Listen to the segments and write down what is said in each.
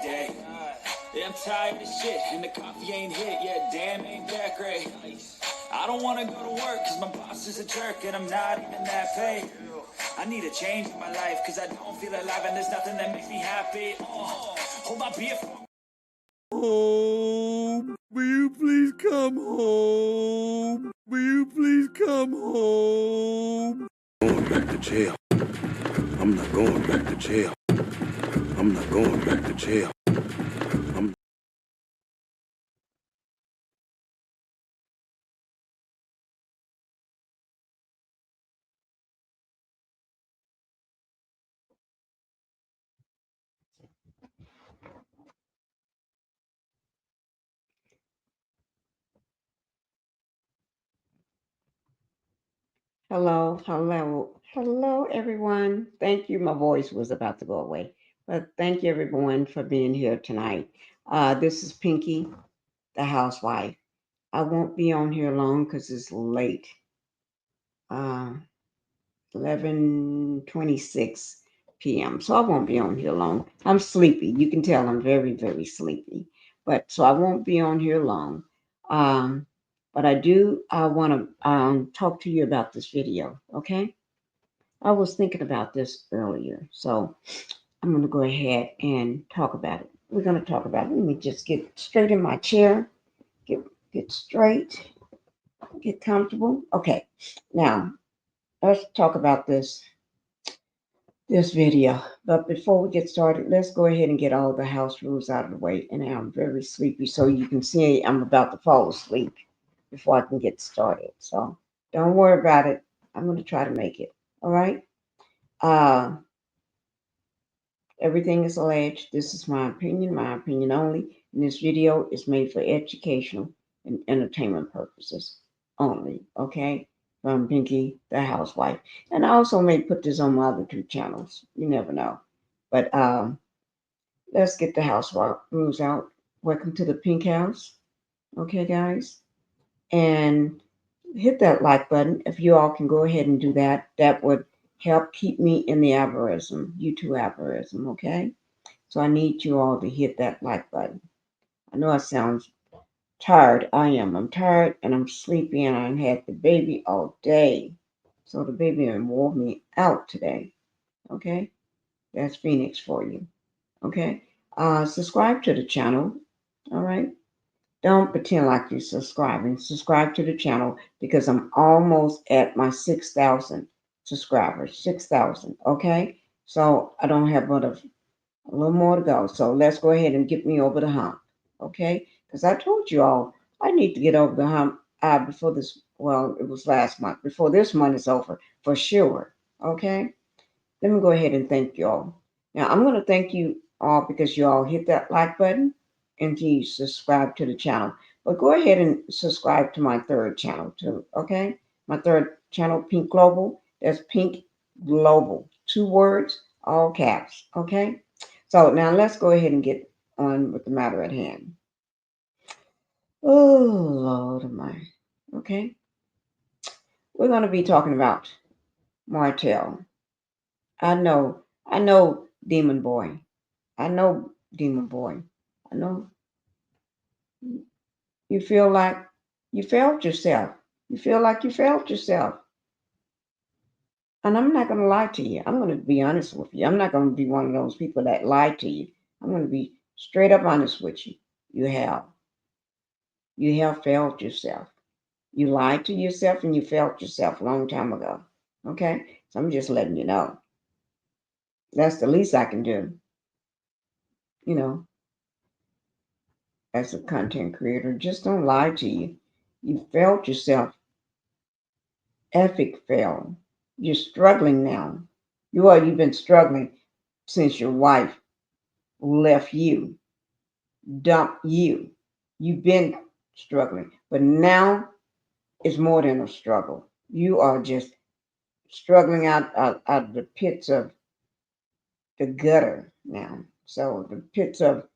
day. Yeah, I'm tired of shit, and the coffee ain't hit yet. Damn, ain't that great. I don't wanna go to work, cause my boss is a jerk, and I'm not even that paid. I need a change in my life, cause I don't feel alive, and there's nothing that makes me happy. Hold my beer for home. Will you please come home? Will you please come home? Going back to jail. I'm not going back to jail. I'm not going back to jail. Hello, everyone. Thank you. My voice was about to go away, but thank you, everyone, for being here tonight. This is Pinkie, the housewife. I won't be on here long because it's late. 11:26 p.m. So I won't be on here long. I'm sleepy. You can tell I'm very, very sleepy. But so I won't be on here long. Um, but I want to talk to you about this video. Okay. I was thinking about this earlier. So I'm going to go ahead and talk about it. We're going to talk about it. Let me just get straight in my chair. Get straight. Get comfortable. Okay. Now, let's talk about this video. But before we get started, let's go ahead and get all the house rules out of the way. And I'm very sleepy, so you can see I'm about to fall asleep before I can get started. So don't worry about it. I'm going to try to make it. All right. Uh, Everything is alleged. This is my opinion only. And this video is made for educational and entertainment purposes only. Okay? From Pinkie, the housewife. And I also may put this on my other two channels. You never know. But let's get the housewife rules out. Welcome to the Pink House. Okay, guys? And hit that like button. If you all can go ahead and do that, that would help keep me in the algorithm, YouTube algorithm, okay? So I need you all to hit that like button. I know it sounds tired. I am. I'm tired and I'm sleepy and I had the baby all day. So the baby wore me out today. Okay? That's Phoenix for you. Okay? Subscribe to the channel. All right? Don't pretend like you're subscribing. Subscribe to the channel because I'm almost at my 6,000 subscribers. 6,000. Okay? So I don't have but a little more to go. So let's go ahead and get me over the hump. Okay? Because I told you all I need to get over the hump before this, well, it was last month, before this month is over for sure. Okay? Let me go ahead and thank you all. Now, I'm going to thank you all because you all hit that like button and you subscribe to the channel. But go ahead and subscribe to my third channel too, okay? My third channel, Pink Global. That's Pink Global. 2 words, all caps, okay? So now let's go ahead and get on with the matter at hand. Oh, Lord of mine. Okay? We're going to be talking about Martell. I know, Demon Boy. I know, Demon Boy. I know you feel like you failed yourself. You feel like you failed yourself. And I'm not going to lie to you. I'm going to be honest with you. I'm not going to be one of those people that lie to you. I'm going to be straight up honest with you. You have. You have failed yourself. You lied to yourself and you failed yourself a long time ago. Okay? So I'm just letting you know. That's the least I can do. You know, as a content creator, just don't lie to you. You failed yourself. Epic fail. You're struggling now. You've been struggling since your wife left you, dumped you. You've been struggling, but now it's more than a struggle. You are just struggling out of the pits of the gutter now. So the pits of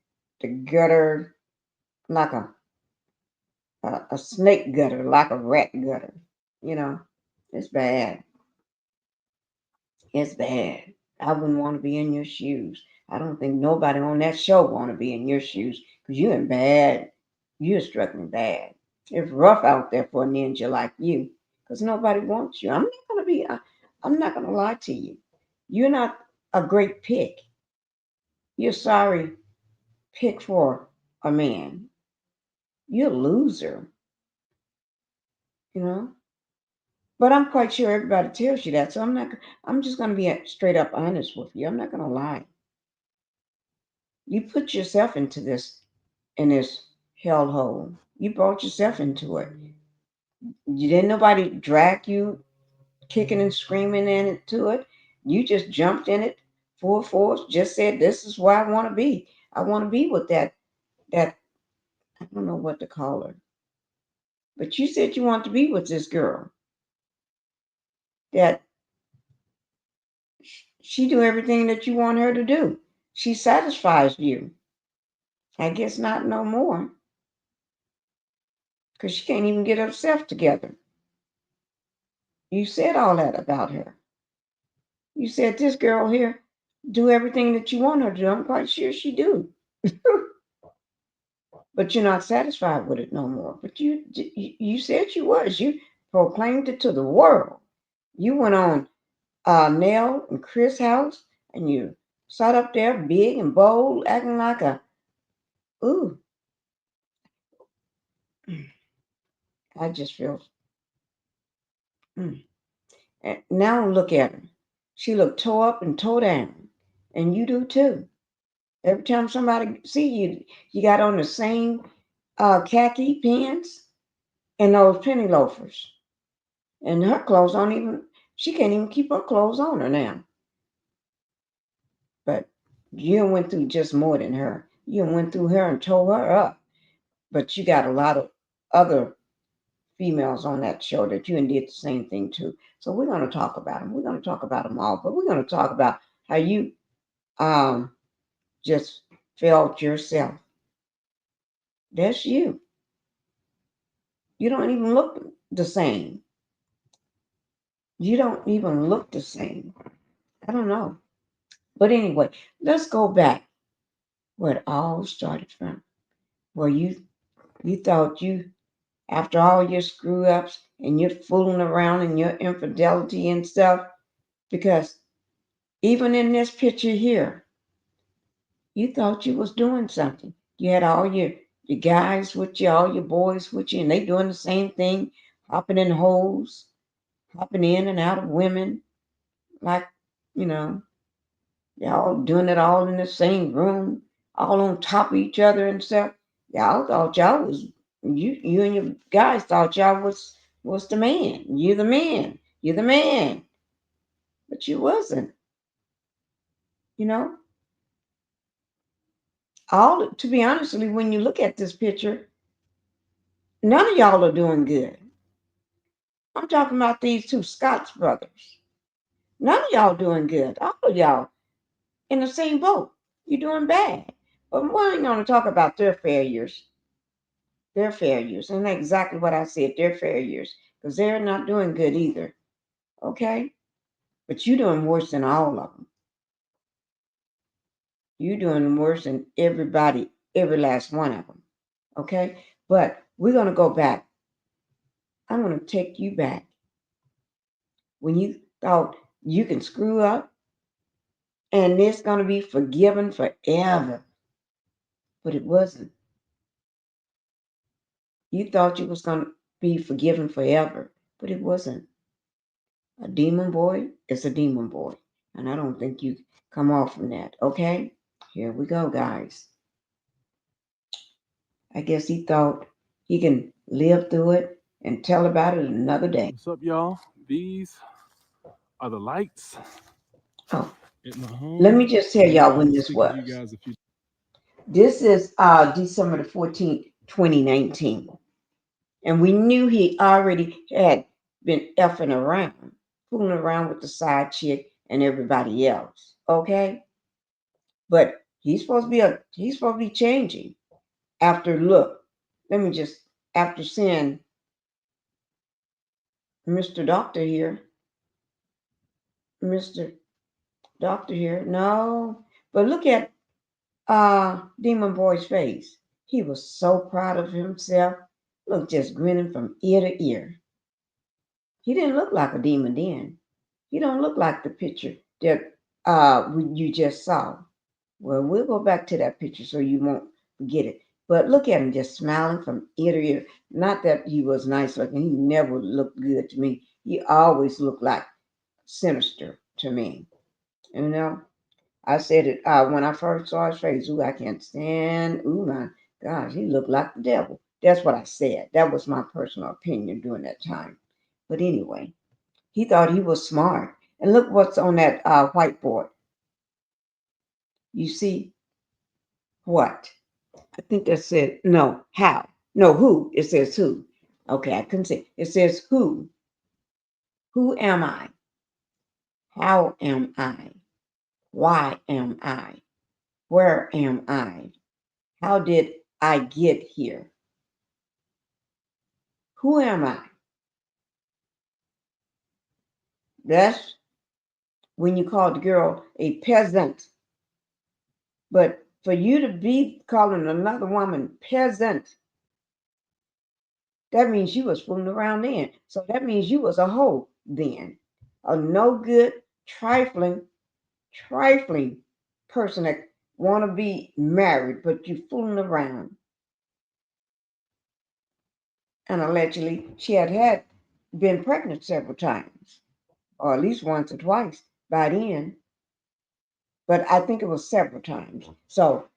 the gutter, like a snake gutter, like a rat gutter. You know, it's bad. It's bad. I wouldn't want to be in your shoes. I don't think nobody on that show want to be in your shoes because you're in bad. You're struggling bad. It's rough out there for a ninja like you because nobody wants you. I'm not gonna lie to you. You're not a great pick. You're sorry pick for a man. You're a loser, you know. But I'm quite sure everybody tells you that, so I'm not. I'm just gonna be straight up honest with you. I'm not gonna lie. You put yourself into this in this hellhole. You brought yourself into it. You didn't nobody drag you kicking and screaming into it. You just jumped in it full force. Just said, "This is where I want to be. I want to be with that." I don't know what to call her, but you said you want to be with this girl. That she do everything that you want her to do. She satisfies you. I guess not no more, because she can't even get herself together. You said all that about her. You said this girl here do everything that you want her to do. I'm quite sure she do. But you're not satisfied with it no more. But you said you was. You proclaimed it to the world. You went on Nell and Chris' house and you sat up there big and bold, acting like a ooh. I just feel. Mm. And now look at her. She looked tore up and tore down, and you do too. Every time somebody see you, you got on the same khaki pants and those penny loafers. And her clothes don't even, she can't even keep her clothes on her now. But you went through just more than her. You went through her and tore her up. But you got a lot of other females on that show that you and did the same thing to. So we're going to talk about them. We're going to talk about them all. But we're going to talk about how you um, just felt yourself. That's you. You don't even look the same. You don't even look the same. I don't know. But anyway, let's go back where it all started from. Where you thought you after all your screw ups and you're fooling around and your infidelity and stuff, because even in this picture here, you thought you was doing something. You had all your guys with you, all your boys with you, and they doing the same thing, hopping in holes, hopping in and out of women, like, you know, y'all doing it all in the same room, all on top of each other and stuff. Y'all thought y'all was you and your guys thought y'all was the man. You're the man. You're the man. But you wasn't, you know. All to be honestly, when you look at this picture, none of y'all are doing good. I'm talking about these two Scott's brothers. None of y'all doing good. All of y'all in the same boat. You're doing bad. But we ain't gonna talk about their failures. Their failures. And that's exactly what I said. Their failures. Because they're not doing good either. Okay? But you're doing worse than all of them. You're doing worse than everybody, every last one of them. Okay? But we're going to go back. I'm going to take you back. When you thought you can screw up and it's going to be forgiven forever. But it wasn't. You thought you was going to be forgiven forever. But it wasn't. A demon boy is a demon boy. And I don't think you come off from that. Okay? Here we go, guys. I guess he thought he can live through it and tell about it another day. What's up, y'all? These are the lights Oh, at my let me home. just tell I y'all know I when was this speaking to you was. guys a few. This is December the 14th, 2019. And we knew he already had been effing around, fooling around with the side chick and everybody else. Okay? But he's supposed to be changing. After look, let me just after seeing Mr. Doctor here, Mr. Doctor here. No. But look at Demon Boy's face. He was so proud of himself. Look, just grinning from ear to ear. He didn't look like a demon then. He don't look like the picture that you just saw. Well, we'll go back to that picture so you won't forget it. But look at him just smiling from ear to ear. Not that he was nice looking. He never looked good to me. He always looked like sinister to me. You know, I said it when I first saw his face. Ooh, I can't stand. Ooh, my gosh, he looked like the devil. That's what I said. That was my personal opinion during that time. But anyway, he thought he was smart. And look what's on that whiteboard. You see what? I think that said no. How? No, who? It says who. Okay, I couldn't say. It says who. Who am I? How am I? Why am I? Where am I? How did I get here? Who am I? That's when you call the girl a peasant. But for you to be calling another woman peasant, that means you was fooling around then. So that means you was a hoe then. A no good, trifling person that want to be married, but you fooling around. And allegedly, she had been pregnant several times, or at least once or twice by then. But I think it was several times. So,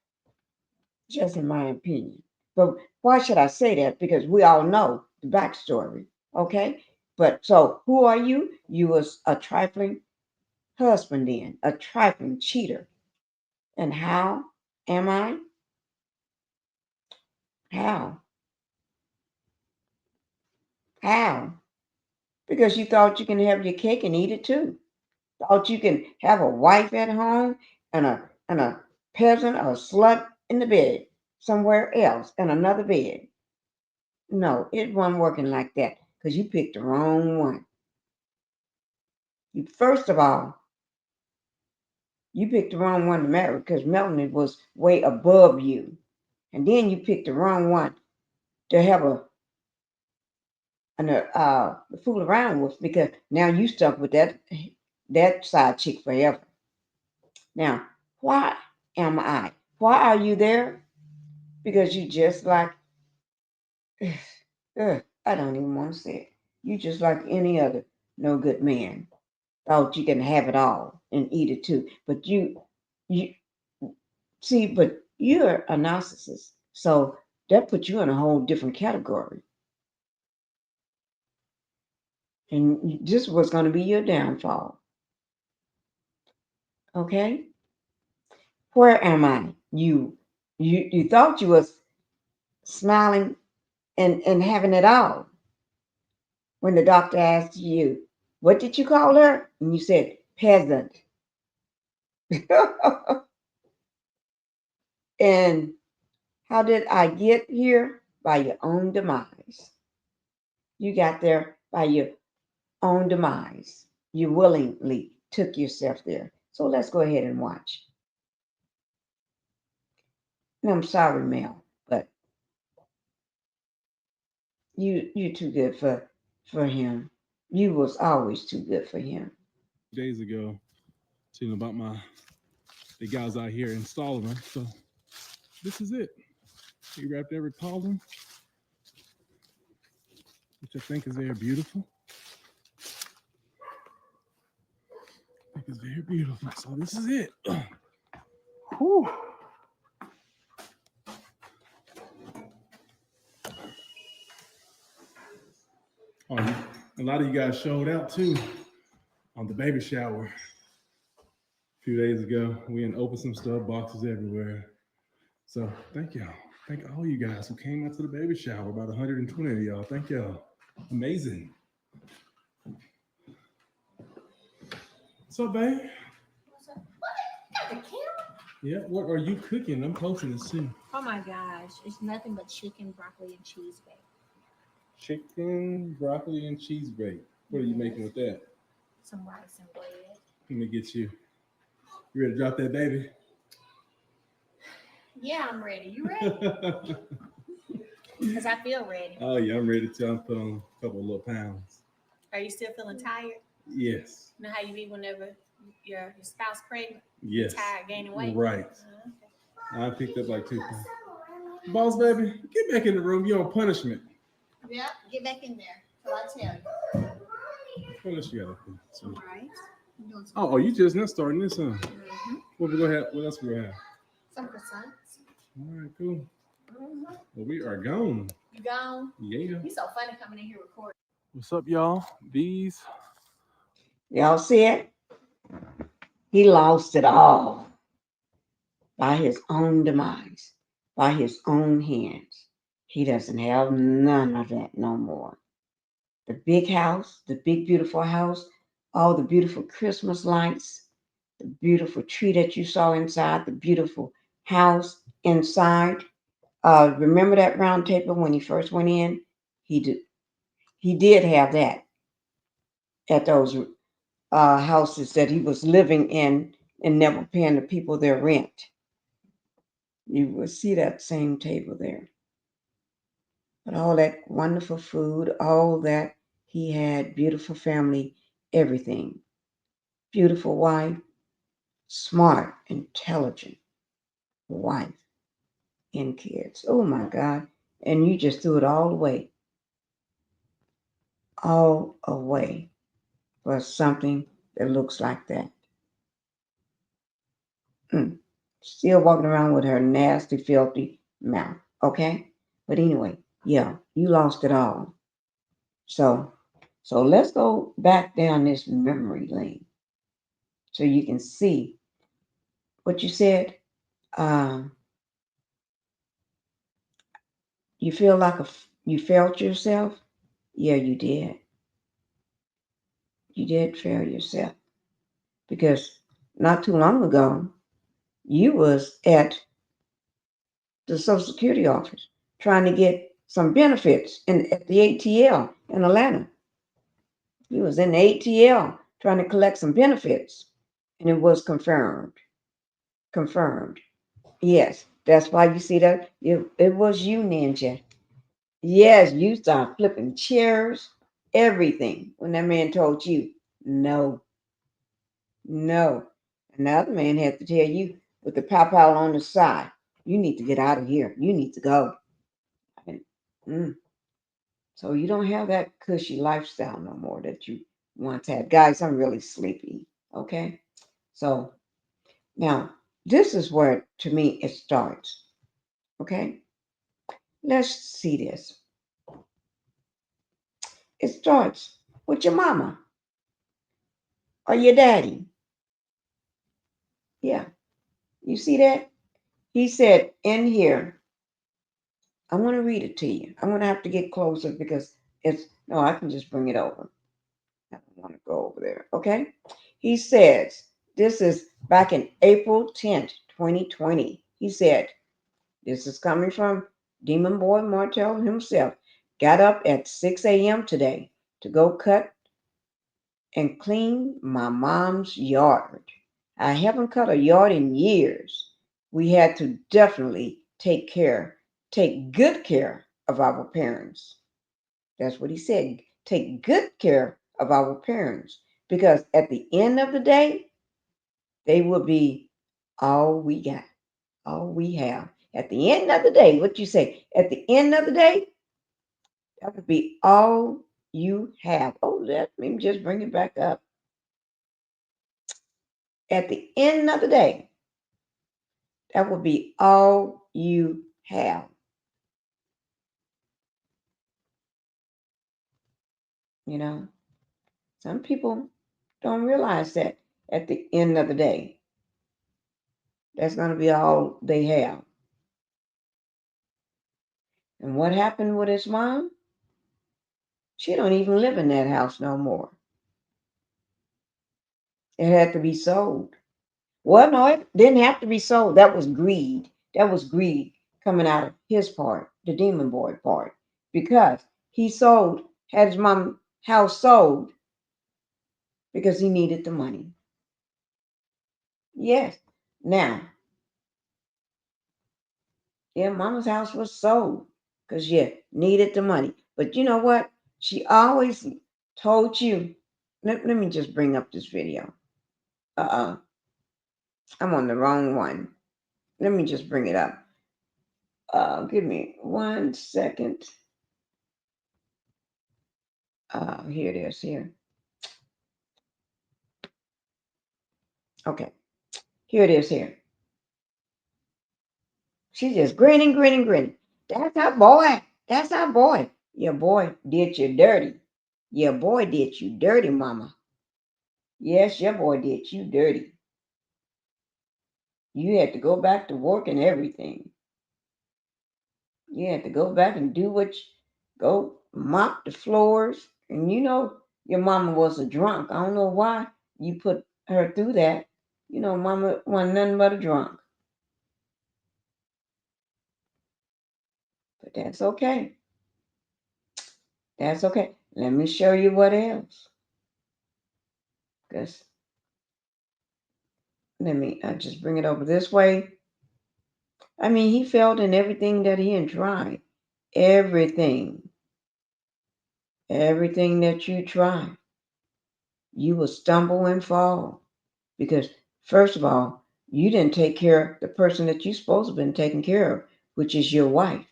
just in my opinion. But why should I say that? Because we all know the backstory. Okay. But so, who are you? You was a trifling husband then, a trifling cheater. And how am I? How? How? Because you thought you can have your cake and eat it too. Thought you can have a wife at home and a peasant or a slut in the bed somewhere else in another bed. No, it wasn't working like that because you picked the wrong one. First of all, you picked the wrong one to marry because Melanie was way above you. And then you picked the wrong one to have fool around with because now you stuck with that side chick forever. Now, why am I? Why are you there? Because you just like, I don't even want to say it. You just like any other no good man. Thought you can have it all and eat it too. But you see, but you're a narcissist. So that puts you in a whole different category. And this was going to be your downfall. Okay? Where am I? You thought you was smiling and having it all when the doctor asked you, what did you call her? And you said peasant. And how did I get here? By your own demise. You got there by your own demise. You willingly took yourself there. So let's go ahead and watch. And I'm sorry, Mel, but you're too good for him. You was always too good for him. Days ago, telling about the guys out here installing them. So this is it. He wrapped every column, which I think is very beautiful. I think it's very beautiful. So this is it. Whew. Oh, a lot of you guys showed out too on the baby shower a few days ago. We didn't open some stuff, boxes everywhere. So thank y'all. Thank all you guys who came out to the baby shower. About 120 of y'all. Thank y'all. Amazing. What's up, babe? What's up? What? You got the camera? Yeah, what are you cooking? I'm posting this too. Oh my gosh, it's nothing but chicken, broccoli, and cheese bake. Chicken, broccoli, and cheese bake. What are you making with that? Some rice and bread. Let me get you. You ready to drop that baby? Yeah, I'm ready. You ready? Because I feel ready. Oh yeah, I'm ready to put on a couple of little pounds. Are you still feeling tired? Yes. You know how you be whenever your spouse pregnant? Yes. You're tired, gaining weight? Right. Okay. I picked up like 2 pounds. Boss baby, get back in the room. You're on punishment. Yep, get back in there. So I tell you. What else you got up there? All right. Oh, you just now starting this, huh? Mm-hmm. What we gonna have? What else we gonna have? Some croissants. All right, cool. Mm-hmm. Well, we are gone. You gone? Yeah. You so funny coming in here recording. What's up, y'all? These. Y'all see it? He lost it all by his own demise, by his own hands. He doesn't have none of that no more. The big house, the big, beautiful house, all the beautiful Christmas lights, the beautiful tree that you saw inside, the beautiful house inside. Remember that round table when he first went in? He did have that at those houses that he was living in and never paying the people their rent. You will see that same table there. But all that wonderful food, all that he had, beautiful family, everything. Beautiful wife, smart, intelligent wife, and kids. Oh my God. And you just threw it all away. All away for something that looks like that. Still walking around with her nasty, filthy mouth. Okay? But anyway, yeah, you lost it all. So let's go back down this memory lane so you can see what you said. Um, you feel like you felt yourself. Yeah, you did. You did fail yourself because not too long ago you was at the Social Security office trying to get some benefits at the ATL in Atlanta. You was in the ATL trying to collect some benefits, and it was confirmed. Confirmed. Yes, that's why you see that it was you, Ninja. Yes, you started flipping chairs, everything when that man told you no. No. And the other man had to tell you with the pow pow on the side, you need to get out of here. You need to go. And, so you don't have that cushy lifestyle no more that you once had. Guys, I'm really sleepy. Okay. So now this is where to me it starts. Okay. Let's see this. It starts with your mama or your daddy. Yeah. You see that? He said in here, I'm going to read it to you. I'm going to have to get closer because no, I can just bring it over. I don't want to go over there. Okay. He says, this is back in April 10th, 2020. He said, this is coming from Demon Boy Martel himself. Got up at 6 a.m. today to go cut and clean my mom's yard. I haven't cut a yard in years. We had to definitely take good care of our parents. That's what he said. Take good care of our parents because at the end of the day, they will be all we got, all we have. At the end of the day, what you say? At the end of the day, that would be all you have. Oh, let me just bring it back up. At the end of the day, that would be all you have. You know, some people don't realize that at the end of the day, that's going to be all they have. And what happened with his mom? She don't even live in that house no more. It had to be sold. Well, no, it didn't have to be sold. That was greed. That was greed coming out of his part, the demon boy part, because had his mom house sold because he needed the money. Yes. Now, Yeah, mama's house was sold because you needed the money. But you know what? She always told you. Let me just bring up this video. I'm on the wrong one. Let me just bring it up. Give me 1 second. Here it is. Here. Okay. Here it is. Here. She's just grinning, grinning, grinning. That's our boy. That's our boy. Your boy did you dirty. Your boy did you dirty, mama. Yes, your boy did you dirty. You had to go back to work and everything. You had to go back and do go mop the floors. And you know your mama was a drunk. I don't know why you put her through that. You know, mama wasn't nothing but a drunk. But that's okay. That's okay. Let me show you what else. Because let me just bring it over this way. I mean, he failed in everything that he tried. Everything. Everything that you try, you will stumble and fall. Because, first of all, you didn't take care of the person that you're supposed to have been taking care of, which is your wife.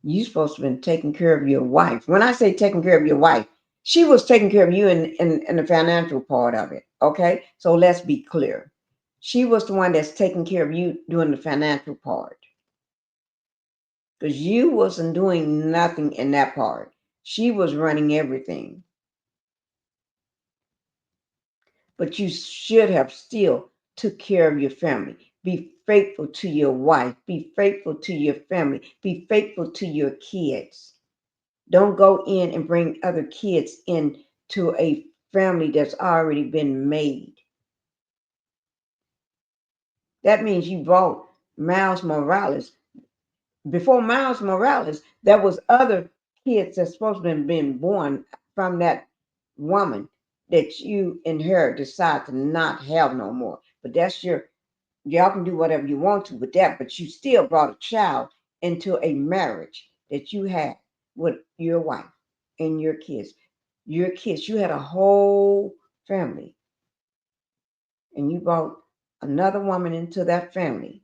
You're supposed to have been taking care of your wife. When I say taking care of your wife, she was taking care of you in the financial part of it. Okay? So let's be clear. She was the one that's taking care of you doing the financial part. Because you wasn't doing nothing in that part. She was running everything. But you should have still took care of your family. Be faithful to your wife. Be faithful to your family. Be faithful to your kids. Don't go in and bring other kids into a family that's already been made. That means you brought Miles Morales. Before Miles Morales, there was other kids that's supposed to have been born from that woman that you inherit, decide to not have no more. But that's y'all can do whatever you want to with that, but you still brought a child into a marriage that you had with your wife and your kids. Your kids, you had a whole family, and you brought another woman into that family,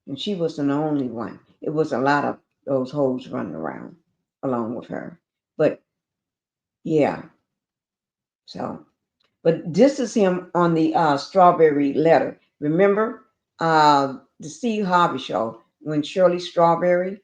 and she wasn't the only one. It was a lot of those hoes running around along with her. But yeah, so but this is him on the Strawberry Letter. Remember the Steve Harvey show when Shirley Strawberry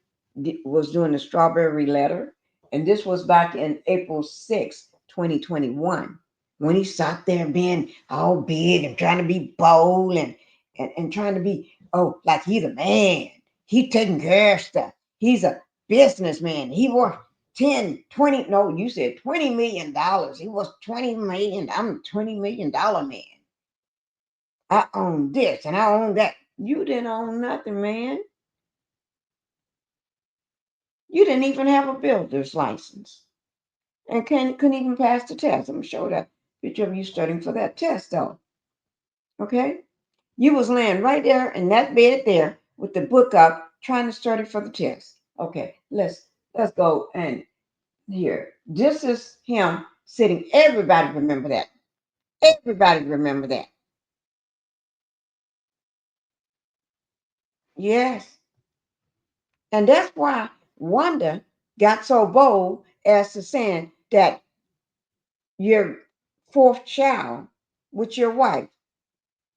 was doing the Strawberry Letter? And this was back in April 6th, 2021, when he sat there being all big and trying to be bold and trying to be, oh, like he's a man. He taking care of stuff. He's a businessman. He worked 10, 20, no, you said $20 million. He was 20 million. I'm $20 million man. I own this and I own that. You didn't own nothing, man. You didn't even have a builder's license and couldn't even pass the test. I'm sure that picture of you studying for that test, though. Okay? You was laying right there in that bed there with the book up trying to study for the test. Okay, let's go and here. This is him sitting. Everybody remember that. Everybody remember that. Yes. And that's why Wanda got so bold as to saying that your fourth child with your wife,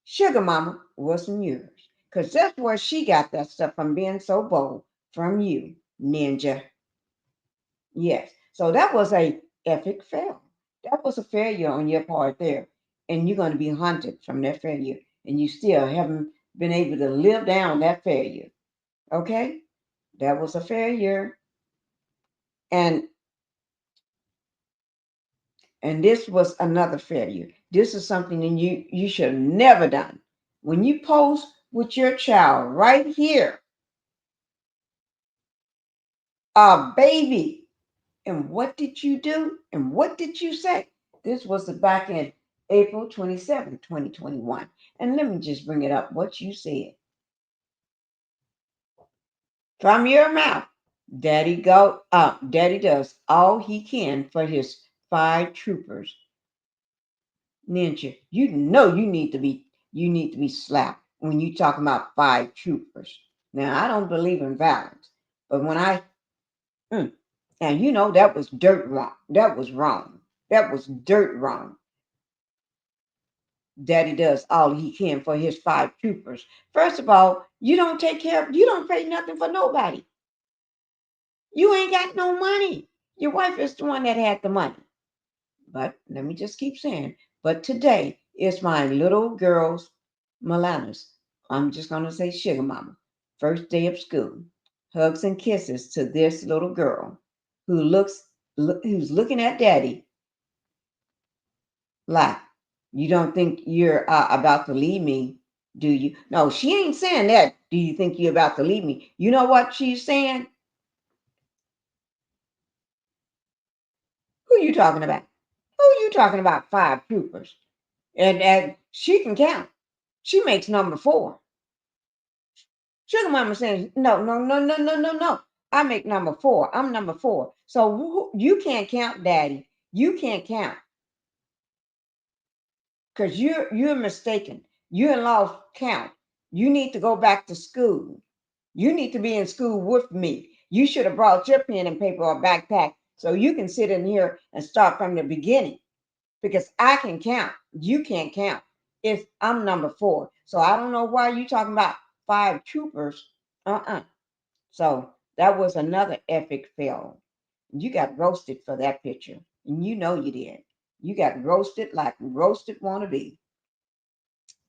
Sugar Mama, wasn't yours. Because that's where she got that stuff from being so bold from you, Ninja. Yes. So that was a epic fail. That was a failure on your part there. And you're going to be hunted from that failure. And you still haven't been able to live down that failure. Okay? That was a failure. And this was another failure. This is something that you should have never done. When you post with your child right here, a baby, and what did you do? And what did you say? This was the back in April 27th, 2021. And let me just bring it up what you said. from your mouth. Daddy Daddy does all he can for his 5 troopers. Ninja, you need to be slapped when you talk about 5 troopers. Now I don't believe in violence, but when mm, and that was dirt wrong. That was wrong. That was dirt wrong. Daddy does all he can for his 5 troopers. First of all, you don't pay nothing for nobody. You ain't got no money. Your wife is the one that had the money. But let me just keep saying, but today is my little girl's Milana's. I'm just gonna say sugar mama. First day of school. Hugs and kisses to this little girl who's looking at daddy like, you don't think you're about to leave me, do you? No, she ain't saying that. Do you think you're about to leave me? You know what she's saying? Who you talking about? Who you talking about? 5 troopers. And she can count. She makes number 4. Sugar Mama says, no, no, no, no, no, no, no. I make number 4. I'm number 4. So you can't count, Daddy. You can't count because you're mistaken. You lost count. You need to go back to school. You need to be in school with me. You should have brought your pen and paper or backpack so you can sit in here and start from the beginning because I can count. You can't count. I'm number 4. So I don't know why you talking about 5 troopers. Uh-uh. So that was another epic fail. You got roasted for that picture. And you know you did. You got roasted like roasted wanna be.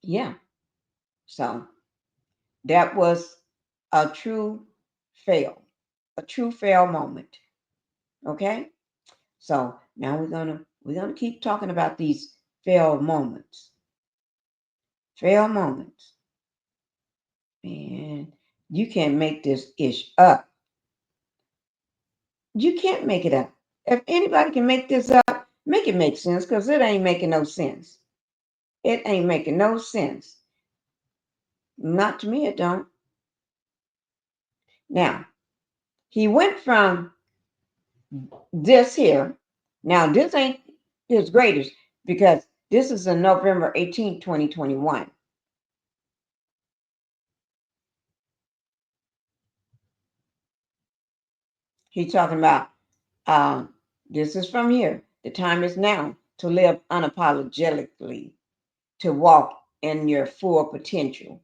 Yeah. So that was a true fail. A true fail moment. Okay? So now we're gonna keep talking about these fail moments. Fail moments. And you can't make this ish up. You can't make it up. If anybody can make this up, make it make sense because it ain't making no sense. It ain't making no sense. Not to me, it don't. Now, he went from this here. Now, this ain't his greatest because this is on November 18th, 2021. He's talking about this is from here. The time is now to live unapologetically, to walk in your full potential.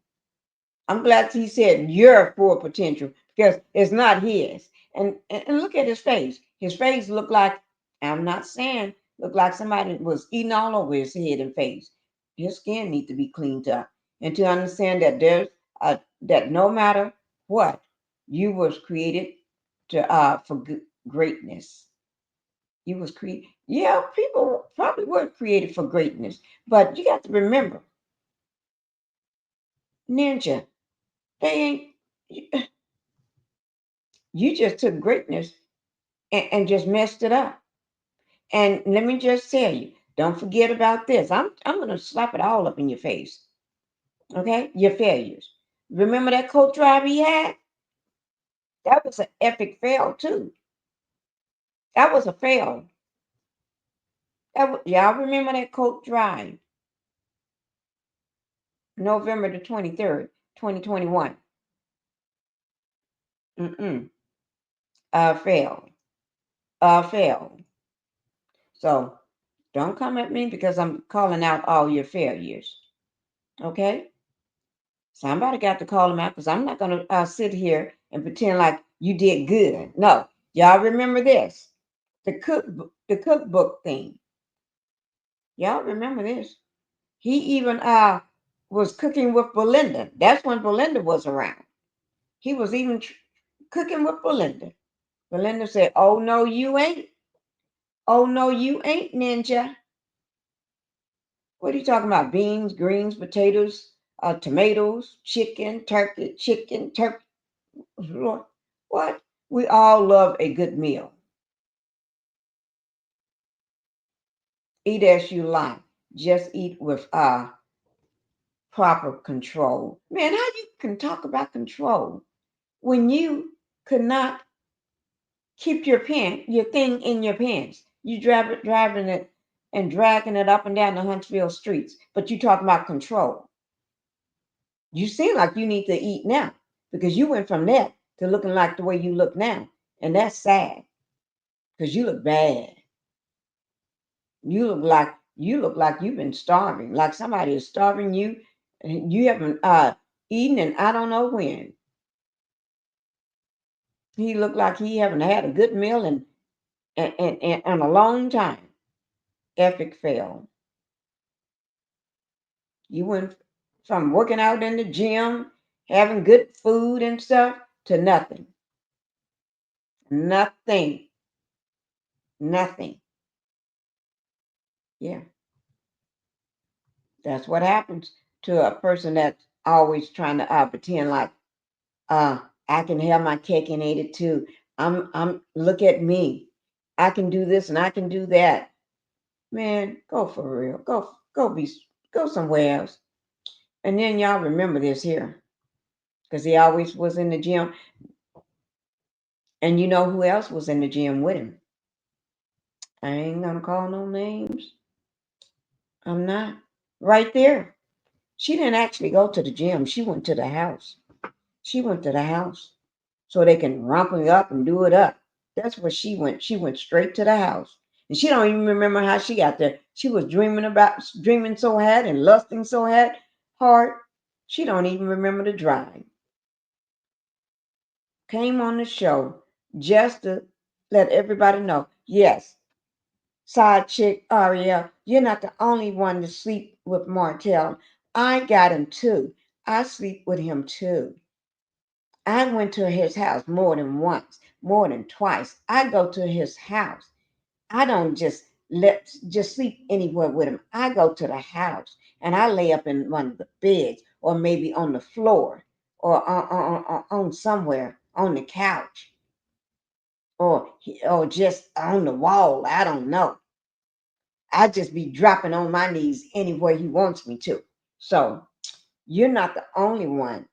I'm glad he said your full potential because it's not his. And look at his face. His face looked like, I'm not saying, looked like somebody was eating all over his head and face. His skin needs to be cleaned up. And to understand that that no matter what, you was created to for greatness. You was created. Yeah, people probably were created for greatness, but you got to remember, Ninja, they ain't. You just took greatness and just messed it up. And let me just tell you, don't forget about this. I'm gonna slap it all up in your face. Okay? Your failures. Remember that coat drive he had? That was an epic fail too. That was a fail. Y'all remember that coat drive? November the 23rd, 2021. Mm-mm. Fail. Fail. So don't come at me because I'm calling out all your failures. Okay? Somebody got to call him out because I'm not going to sit here and pretend like you did good. No, y'all remember this, the cookbook thing. Y'all remember this? He even was cooking with Belinda. That's when Belinda was around. He was even cooking with Belinda. Belinda said, "Oh no, you ain't. Oh no, you ain't, Ninja. What are you talking about? Beans, greens, potatoes, tomatoes, chicken, turkey." What? We all love a good meal. Eat as you like. Just eat with proper control. Man, how you can talk about control when you could not keep your thing in your pants. You driving it and dragging it up and down the Huntsville streets, but you talking about control. You seem like you need to eat now because you went from that to looking like the way you look now, and that's sad because you look bad. You look like you've been starving, like somebody is starving you. And you haven't eaten, and I don't know when. He looked like he haven't had a good meal in a long time. Epic fail. You went from working out in the gym, having good food and stuff, to nothing. Nothing. Nothing. Yeah, that's what happens to a person that's always trying to pretend like uh I can have my cake and eat it too. I'm look at me. I can do this and I can do that. Man, go for real. Go somewhere else. And then y'all remember this here. Because he always was in the gym. And you know who else was in the gym with him? I ain't gonna call no names. I'm not. Right there. She didn't actually go to the gym. She went to the house. She went to the house so they can rump it up and do it up. That's where she went. She went straight to the house. And she don't even remember how she got there. She was dreaming so hard and lusting so hard. She don't even remember the drive. Came on the show just to let everybody know, yes, side chick Ariel, you're not the only one to sleep with Martell. I got him too. I sleep with him too. I went to his house more than once, more than twice. I go to his house. I don't just sleep anywhere with him. I go to the house and I lay up in one of the beds or maybe on the floor or on somewhere on the couch or just on the wall. I don't know. I just be dropping on my knees anywhere he wants me to. So you're not the only one.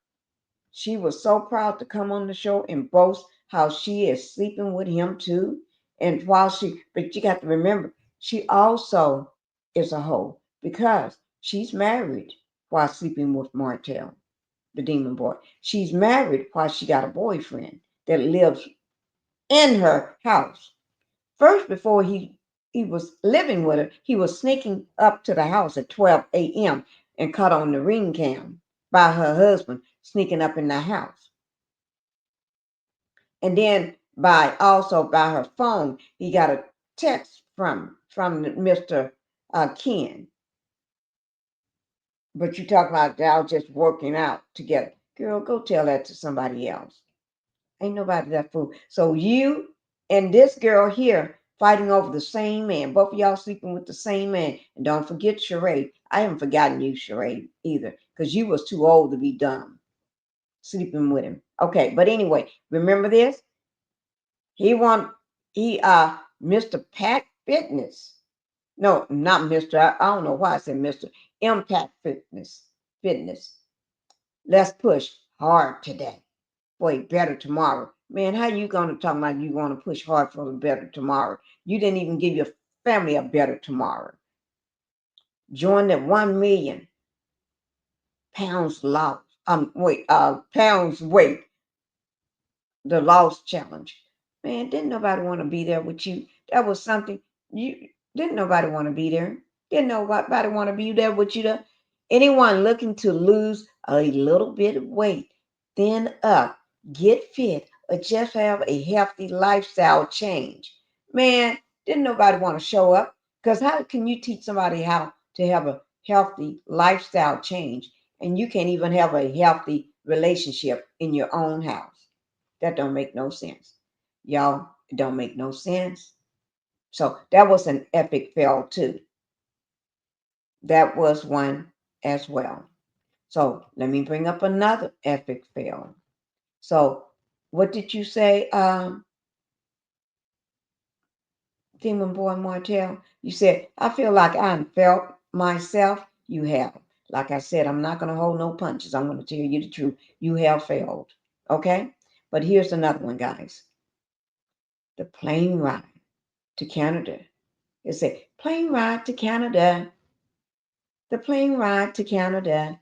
She was so proud to come on the show and boast how she is sleeping with him too. And but you got to remember, she also is a hoe because she's married while sleeping with Martell, the demon boy. She's married while she got a boyfriend that lives in her house. First, before he was living with her, he was sneaking up to the house at 12 a.m. and caught on the ring cam by her husband sneaking up in the house. And then by her phone, he got a text from Mr. Ken. But you talk about y'all just working out together. Girl, go tell that to somebody else. Ain't nobody that fool. So you and this girl here fighting over the same man. Both of y'all sleeping with the same man. And don't forget Sheree. I haven't forgotten you, Sheree, either. Because you was too old to be dumb. Sleeping with him. Okay, but anyway, remember this? He want Mr. Pat Fitness. No, not Mr. I don't know why I said Mr. Impact Fitness. Fitness. Let's push hard today for a better tomorrow. Man, how you gonna talk like you want to push hard for a better tomorrow? You didn't even give your family a better tomorrow. Join the 1 million pounds lost. Pounds weight, the loss challenge. Man, didn't nobody want to be there with you. That was something you didn't nobody want to be there. Didn't nobody want to be there with you. Anyone looking to lose a little bit of weight, thin up, get fit, or just have a healthy lifestyle change. Man, didn't nobody want to show up? Because how can you teach somebody how to have a healthy lifestyle change and you can't even have a healthy relationship in your own house? That don't make no sense. Y'all, it don't make no sense. So that was an epic fail too. That was one as well. So let me bring up another epic fail. So what did you say, Demon Boy Martell? You said, I feel like I felt myself. You have. Like I said, I'm not going to hold no punches. I'm going to tell you the truth. You have failed. Okay? But here's another one, guys. The plane ride to Canada. It said, plane ride to Canada. The plane ride to Canada.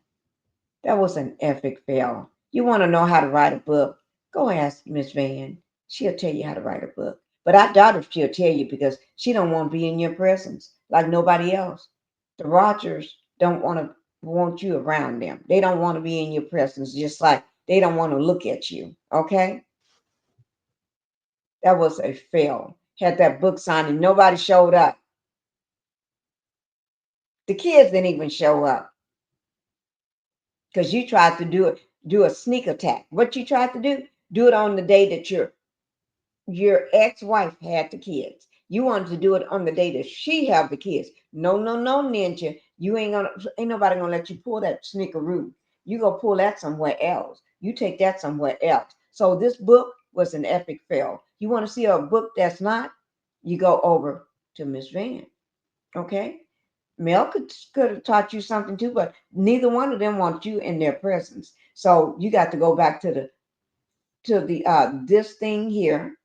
That was an epic fail. You want to know how to write a book? Go ask Miss Van. She'll tell you how to write a book. But I doubt if she'll tell you because she don't want to be in your presence like nobody else. The Rogers don't want you around them. They don't want to be in your presence, just like they don't want to look at you. Okay? That was a fail. Had that book signing, nobody showed up. The kids didn't even show up because you tried to do a sneak attack. What you tried to do it on the day that your ex-wife had the kids. You wanted to do it on the day that she have the kids. No, no, no, ninja. You ain't nobody gonna let you pull that sneakeroo. You go pull that somewhere else. You take that somewhere else. So this book was an epic fail. You want to see a book that's not? You go over to Miss Van. Okay? Mel could have taught you something too, but neither one of them want you in their presence. So you got to go back to the this thing here,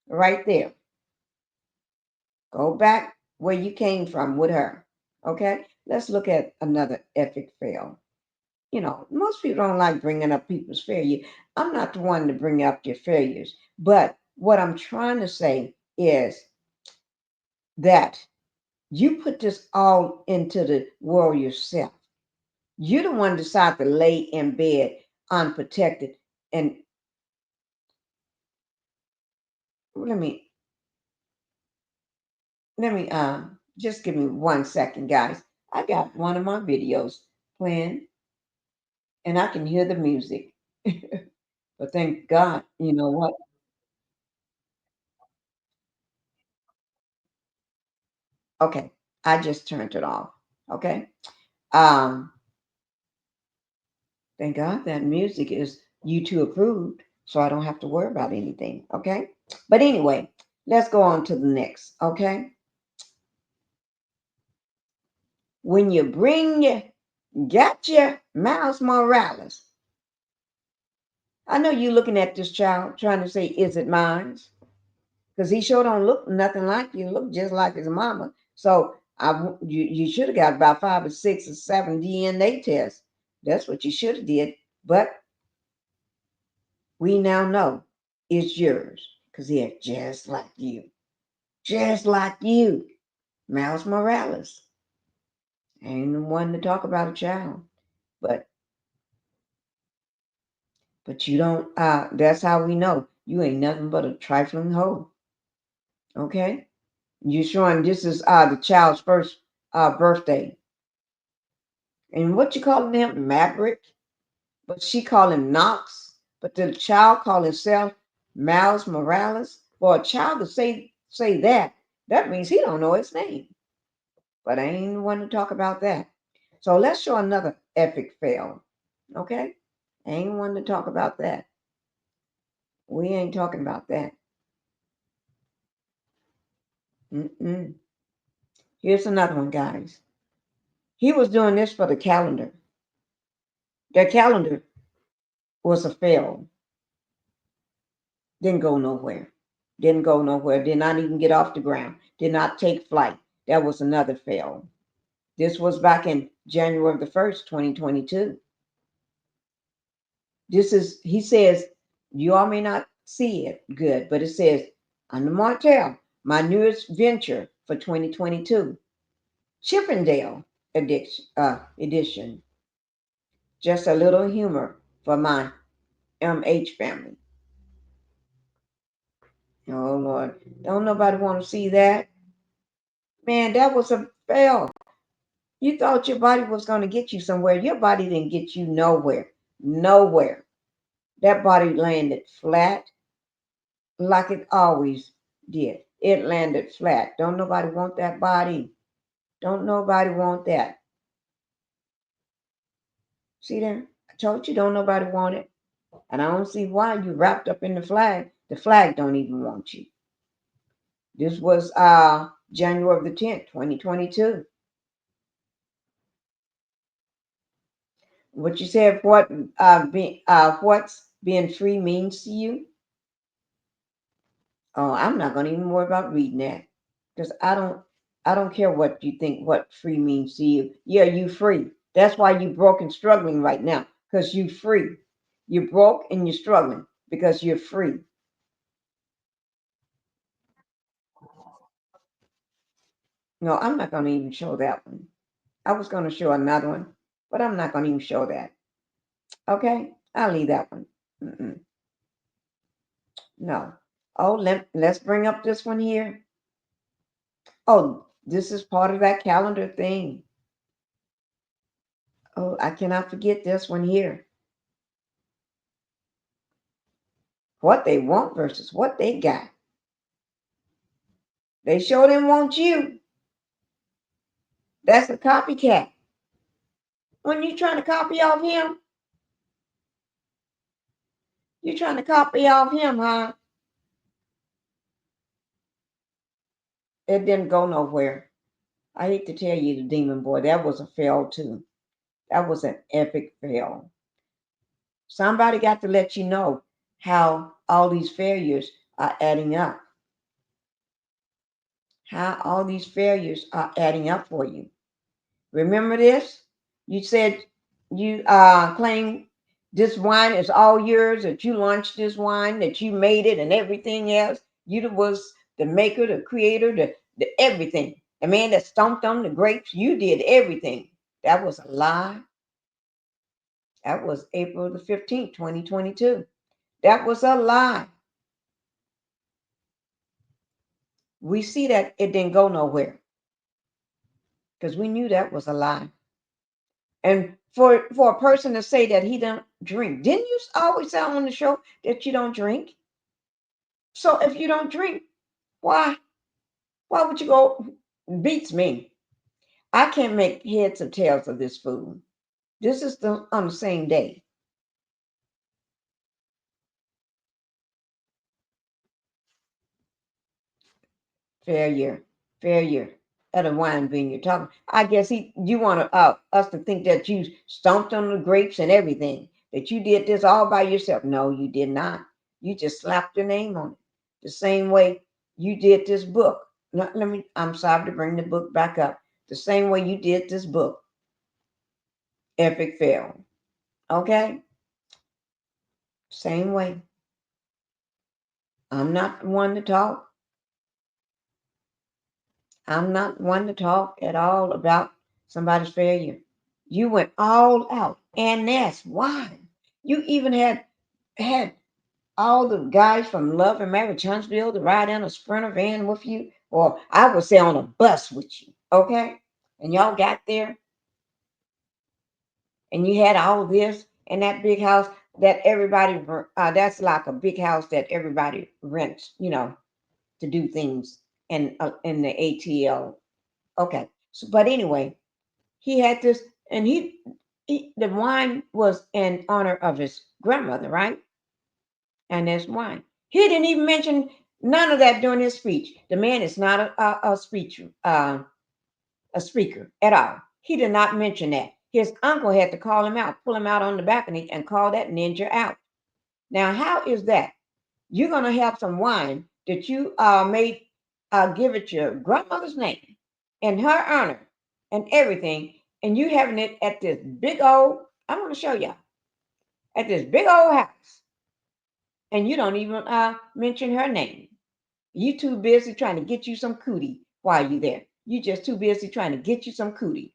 right there. Go back where you came from with her. Okay? Let's look at another epic fail. You know, most people don't like bringing up people's failure. I'm not the one to bring up your failures, but what I'm trying to say is that you put this all into the world yourself. You're the one decide to lay in bed unprotected. And let me just give me 1 second, guys. I got one of my videos playing and I can hear the music. But thank God, you know what? Okay, I just turned it off. Okay. Um, thank God that music is YouTube approved, so I don't have to worry about anything. Okay. But anyway, let's go on to the next. Okay. When you bring gotcha, Miles Morales. I know you looking at this child trying to say, is it mine? Because he sure don't look nothing like you. Look just like his mama. So you should have got about 5 or 6 or 7 DNA tests. That's what you should have did. But we now know it's yours because they're just like you, just like you, Miles Morales. Ain't the one to talk about a child, but you don't. That's how we know you ain't nothing but a trifling hoe. Okay, you showing this is the child's first birthday. And what you calling him? Maverick? But she call him Knox. But the child call himself Miles Morales. For a child to say that, that means he don't know his name. But I ain't want to talk about that. So let's show another epic fail. Okay? I ain't want to talk about that. We ain't talking about that. Mm-mm. Here's another one, guys. He was doing this for the calendar. Their calendar was a fail. Didn't go nowhere. Didn't go nowhere. Did not even get off the ground. Did not take flight. That was another fail. This was back in January the 1st, 2022. This is, he says, you all may not see it good, but it says, under Martell, my newest venture for 2022, Chippendale edition. Just a little humor for my MH family. Oh, Lord. Don't nobody want to see that. Man, that was a fail. You thought your body was going to get you somewhere. Your body didn't get you nowhere. Nowhere. That body landed flat like it always did. It landed flat. Don't nobody want that body. Don't nobody want that. See there? I told you don't nobody want it. And I don't see why you wrapped up in the flag. The flag don't even want you. This was January the 10th, 2022. What you said, what's being free means to you? Oh, I'm not gonna even worry about reading that. Because I don't care what you think what free means to you. Yeah, you free. That's why you broke and struggling right now. Because you free. You're broke and you're struggling because you're free. No, I'm not gonna even show that one. I was gonna show another one, but I'm not gonna even show that. Okay? I'll leave that one. Mm-mm. No. Oh, let's bring up this one here. Oh, this is part of that calendar thing. Oh, I cannot forget this one here. What they want versus what they got. They sure didn't want you. That's a copycat. When you trying to copy off him, you trying to copy off him, huh? It didn't go nowhere. I hate to tell you, the demon boy, that was a fail too. That was an epic fail. Somebody got to let you know how all these failures are adding up. How all these failures are adding up for you. Remember this? You said you claim this wine is all yours, that you launched this wine, that you made it and everything else. You was the maker, the creator, the everything. The man that stomped on the grapes, you did everything. That was a lie. That was April the 15th, 2022. That was a lie. We see that it didn't go nowhere because we knew that was a lie. And for a person to say that he don't drink, didn't you always say on the show that you don't drink? So if you don't drink, why would you go? Beats me. I can't make heads or tails of this food. This is on the same day. Failure at a wine vineyard. Talking. I guess you want us to think that you stomped on the grapes and everything. That you did this all by yourself. No, you did not. You just slapped your name on it. The same way you did this book. No, I'm sorry to bring the book back up. The same way you did this book. Epic fail. Okay? Same way. I'm not the one to talk. I'm not one to talk at all about somebody's failure. You went all out, and that's why. You even had all the guys from Love and Marriage Huntsville to ride in a Sprinter van with you, or I would say on a bus with you, okay? And y'all got there, and you had all this in that big house that everybody, that's like a big house that everybody rents, to do things in the ATL. Okay, so but anyway, he had this, and the wine was in honor of his grandmother, right? And there's wine. He didn't even mention none of that during his speech. The man is not a speaker at all. He did not mention that. His uncle had to call him out, pull him out on the balcony, and call that ninja out. Now, how is that? You're gonna have some wine that you made give it your grandmother's name in her honor and everything, and you having it at this big old, I'm gonna show y'all, at this big old house, and you don't even mention her name. You too busy trying to get you some cootie while you there. You just too busy trying to get you some cootie.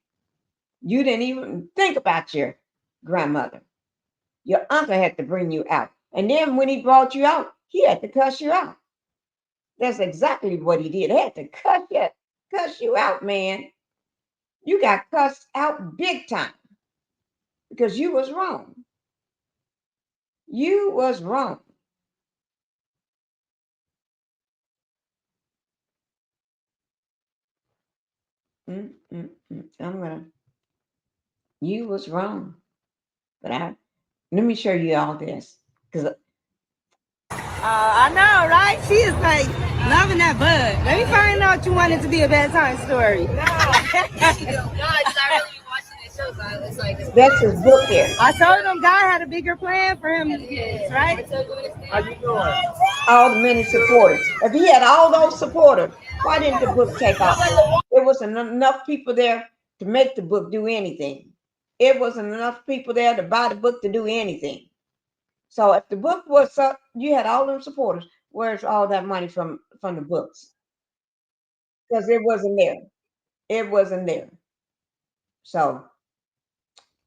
You didn't even think about your grandmother. Your uncle had to bring you out. And then when he brought you out, he had to cuss you out. That's exactly what he did. He had to cuss you out, man. You got cussed out big time because you was wrong. You was wrong. You was wrong. But let me show you all this. Because I know, right? She is like loving that bud. Let me find out you want it to be a bedtime story. No, I really be watching this That's his book there. I told him God had a bigger plan for him. Right? How you doing? All the many supporters. If he had all those supporters, why didn't the book take off? There wasn't enough people there to make the book do anything. It wasn't enough people there to buy the book to do anything. So if the book was up, you had all them supporters. Where's all that money from the books? Because it wasn't there. It wasn't there. So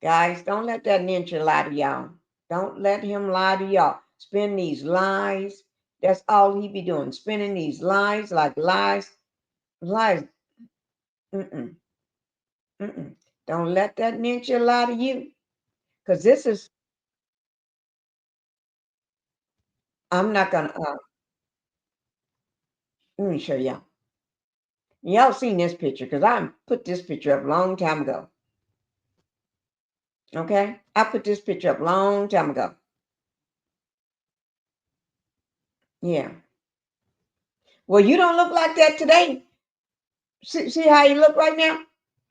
guys, don't let that ninja lie to y'all. Don't let him lie to y'all. Spin these lies. That's all he be doing. Spinning these lies like lies. Lies. Mm-mm. Mm-mm. Don't let that ninja lie to you. Because this is, I'm not going to, let me show y'all. Y'all seen this picture because I put this picture up a long time ago. Okay? I put this picture up a long time ago. Yeah. Well, you don't look like that today. See how you look right now?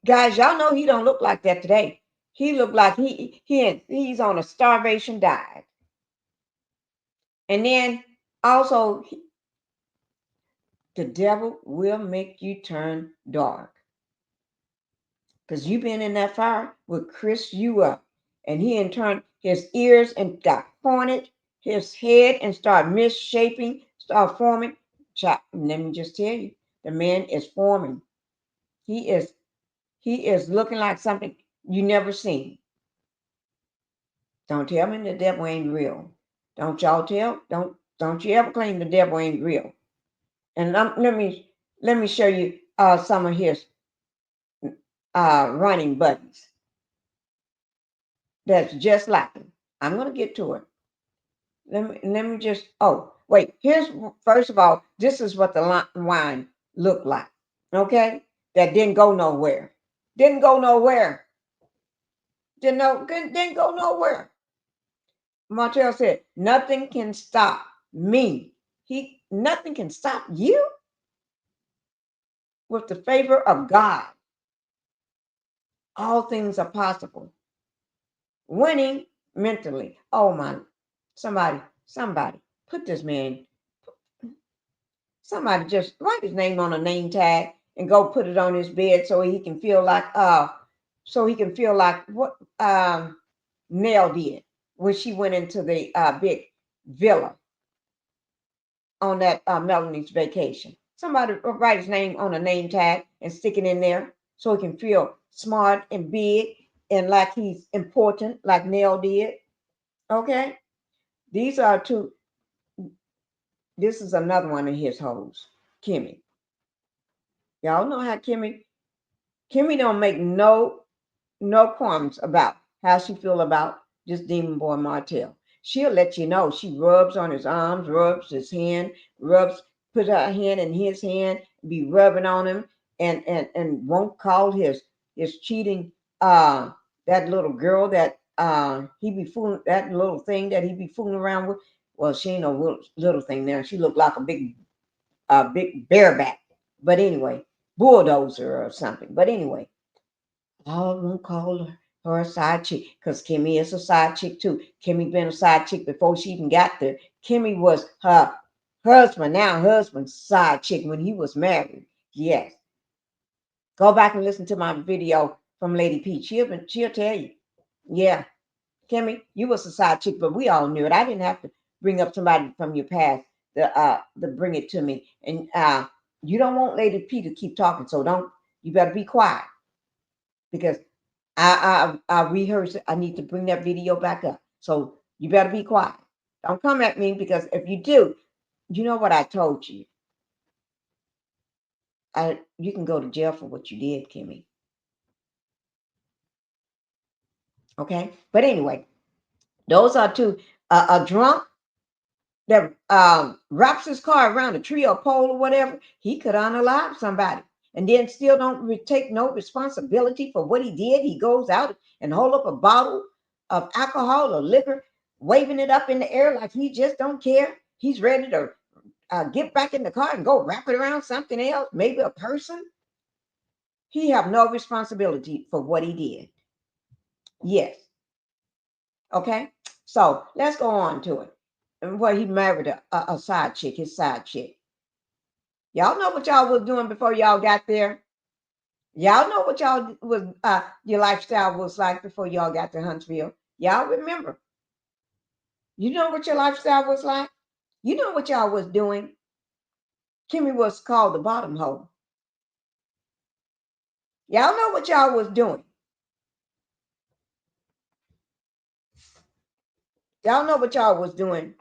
Guys, y'all know he don't look like that today. He look like he's on a starvation diet. And then also, the devil will make you turn dark. Because you've been in that fire will crisp you up. And he in turn, his ears and got pointed, his head and start misshaping, start forming. Let me just tell you, the man is forming. He is looking like something you never seen. Don't tell me the devil ain't real. Don't y'all tell? Don't you ever claim the devil ain't real. And let me show you some of his running buttons. That's just like him. I'm gonna get to it. Let me just. Oh wait. Here's first of all. This is what the wine looked like. Okay, that didn't go nowhere. Didn't go nowhere. Didn't go nowhere. Martell said, "Nothing can stop me." Nothing can stop you with the favor of God. All things are possible. Winning mentally. Oh my! Somebody, put this man. Somebody just write his name on a name tag and go put it on his bed so he can feel like what Nell did when she went into the big villa on that Melanie's vacation. Somebody write his name on a name tag and stick it in there so he can feel smart and big and like he's important, like Nell did. Okay, these are two. This is another one of his hoes, Kimmy. Y'all know how Kimmy don't make no qualms about how she feel about this demon boy Martell. She'll let you know. She rubs on his arms, rubs his hand, put her hand in his hand, be rubbing on him, and won't call his cheating that little girl that he be fooling, that little thing that he be fooling around with. Well, she ain't no little thing there. She looked like a big bareback. But anyway, bulldozer or something. But anyway, I won't call her a side chick because Kimmy is a side chick too. Kimmy been a side chick before she even got there. Kimmy was her husband's side chick when he was married. Yes. Go back and listen to my video from Lady P. She'll tell you. Yeah. Kimmy, you was a side chick, but we all knew it. I didn't have to bring up somebody from your past to bring it to me. And you don't want Lady P to keep talking, so you better be quiet because I rehearsed it. I need to bring that video back up. So you better be quiet. Don't come at me because if you do, you know what I told you. You can go to jail for what you did, Kimmy. Okay? But anyway, those are two. A drunk that wraps his car around a tree or pole or whatever, he could unalive somebody and then still don't take no responsibility for what he did. He goes out and hold up a bottle of alcohol or liquor, waving it up in the air like he just don't care. He's ready to get back in the car and go wrap it around something else, maybe a person. He have no responsibility for what he did. Yes. Okay. So let's go on to it. And where he married a side chick, his side chick. Y'all know what y'all was doing before y'all got there. Y'all know what y'all was your lifestyle was like before y'all got to Huntsville. Y'all remember. You know what your lifestyle was like? You know what y'all was doing? Kimmy was called the bottom hole. Y'all know what y'all was doing. Y'all know what y'all was doing.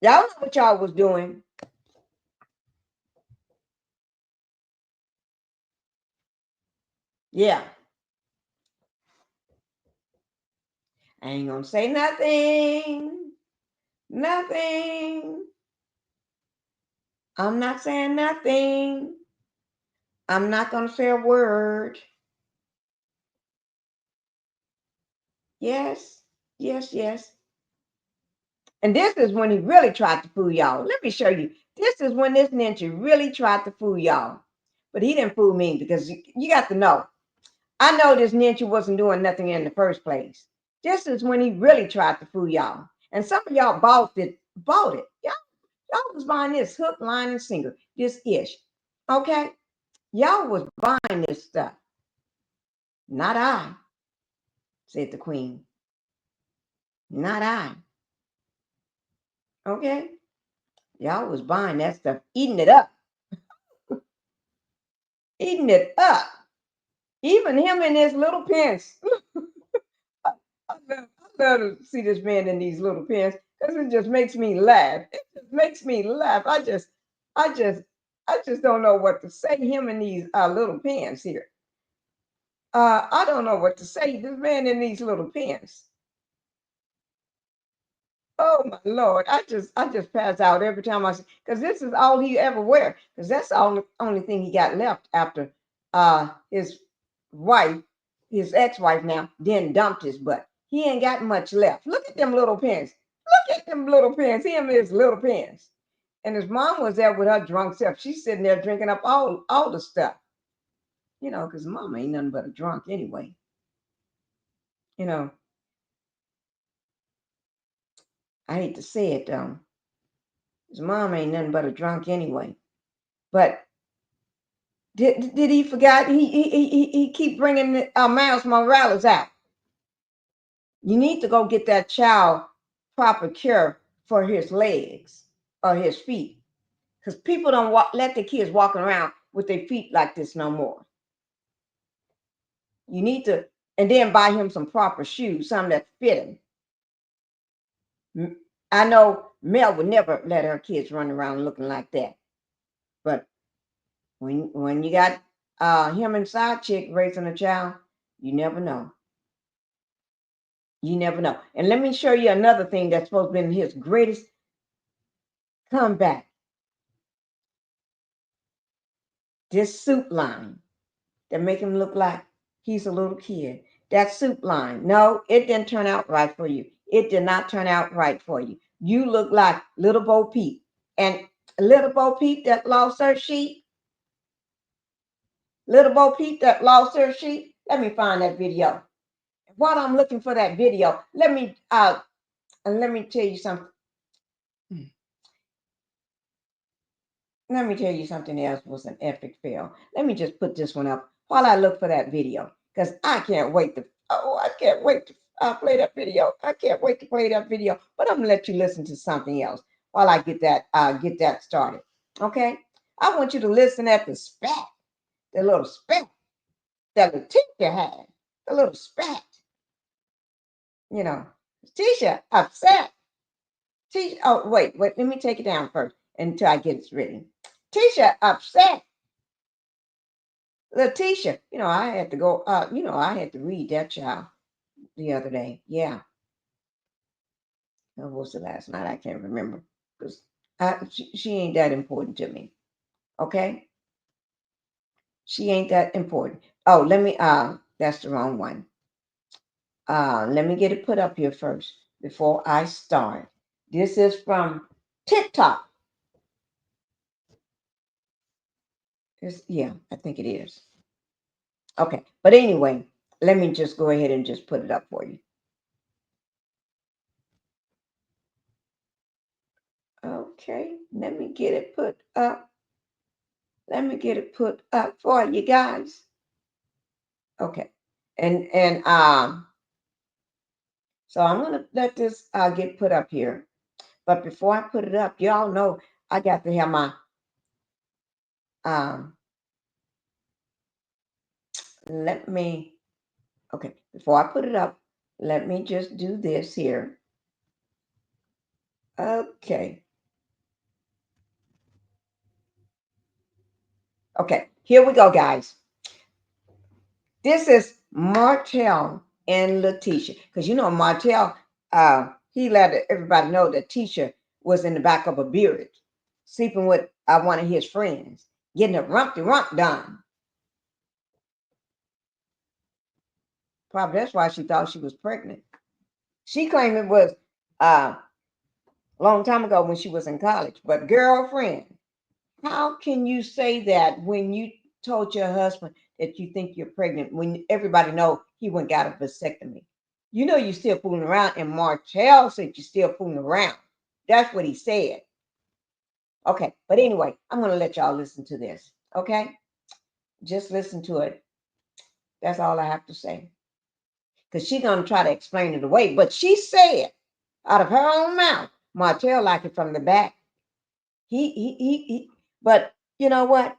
Y'all know what y'all was doing. Yeah. I ain't gonna say nothing. Nothing. I'm not saying nothing. I'm not gonna say a word. Yes. Yes, yes. And this is when he really tried to fool y'all. Let me show you. This is when this ninja really tried to fool y'all. But he didn't fool me because you got to know. I know this ninja wasn't doing nothing in the first place. This is when he really tried to fool y'all. And some of y'all bought it. Y'all was buying this hook, line, and single. This ish. Okay? Y'all was buying this stuff. Not I, said the queen. Not I. Okay? Y'all was buying that stuff, eating it up. Eating it up. Even him in his little pants. I love to see this man in these little pants because it just makes me laugh. It just makes me laugh. I just don't know what to say. Him in these little pants here. I don't know what to say. This man in these little pants. Oh my Lord. I just pass out every time I see because this is all he ever wear. Because that's the only thing he got left after his wife, his ex-wife now, then dumped his butt. He ain't got much left. Look at them little pants. Look at them little pants. Him is little pants. And his mom was there with her drunk self. She's sitting there drinking up all the stuff. You know, because mama ain't nothing but a drunk anyway. You know, I hate to say it though. His mom ain't nothing but a drunk anyway. But did he forgot? He keep bringing Miles Morales out. You need to go get that child proper care for his legs or his feet, because people don't let the kids walking around with their feet like this no more. You need to, and then buy him some proper shoes, some that fit him. I know Mel would never let her kids run around looking like that, but when you got him and side chick raising a child, you never know. You never know. And let me show you another thing that's supposed to be his greatest comeback. This suit line that make him look like he's a little kid. That suit line. No, it didn't turn out right for you. It did not turn out right for you. You look like little Bo Peep. And little Bo Peep that lost her sheep. Little Bo Peep that lost her sheep. Let me find that video. While I'm looking for that video, let me tell you something. Let me tell you something else was an epic fail. Let me just put this one up while I look for that video, because I can't wait to play that video. I can't wait to play that video. But I'm gonna let you listen to something else while I get that started. Okay? I want you to listen at the spat, the little spat that Letitia had, the little spat. You know, Tisha upset. Tisha, oh wait, let me take it down first until I get it ready. Tisha upset. Letitia, I had to go, I had to read that child the other day. Yeah. What was the last night? I can't remember because she ain't that important to me. Okay. She ain't that important. Oh, that's the wrong one. Let me get it put up here first before I start. This is from TikTok. Yeah, I think it is. Okay, but anyway, let me just go ahead and just put it up for you. Okay, let me get it put up. Let me get it put up for you guys. Okay, and so I'm gonna let this get put up here. But before I put it up, y'all know I got to have my um. Let me. Okay, before I put it up, let me just do this here. Okay. Okay, here we go, guys. This is Martell and Letitia. Because you know, Martell, he let everybody know that Tisha was in the back of a Buick, sleeping with one of his friends, getting a rumpty rump done. Probably that's why she thought she was pregnant. She claimed it was a long time ago when she was in college. But girlfriend, how can you say that when you told your husband that you think you're pregnant when everybody know he went got a vasectomy? You know you're still fooling around, and Martell said you're still fooling around. That's what he said. Okay, but anyway, I'm gonna let y'all listen to this. Okay, just listen to it. That's all I have to say. Because she's gonna try to explain it away, but she said out of her own mouth, Martell liked it from the back. He but you know what?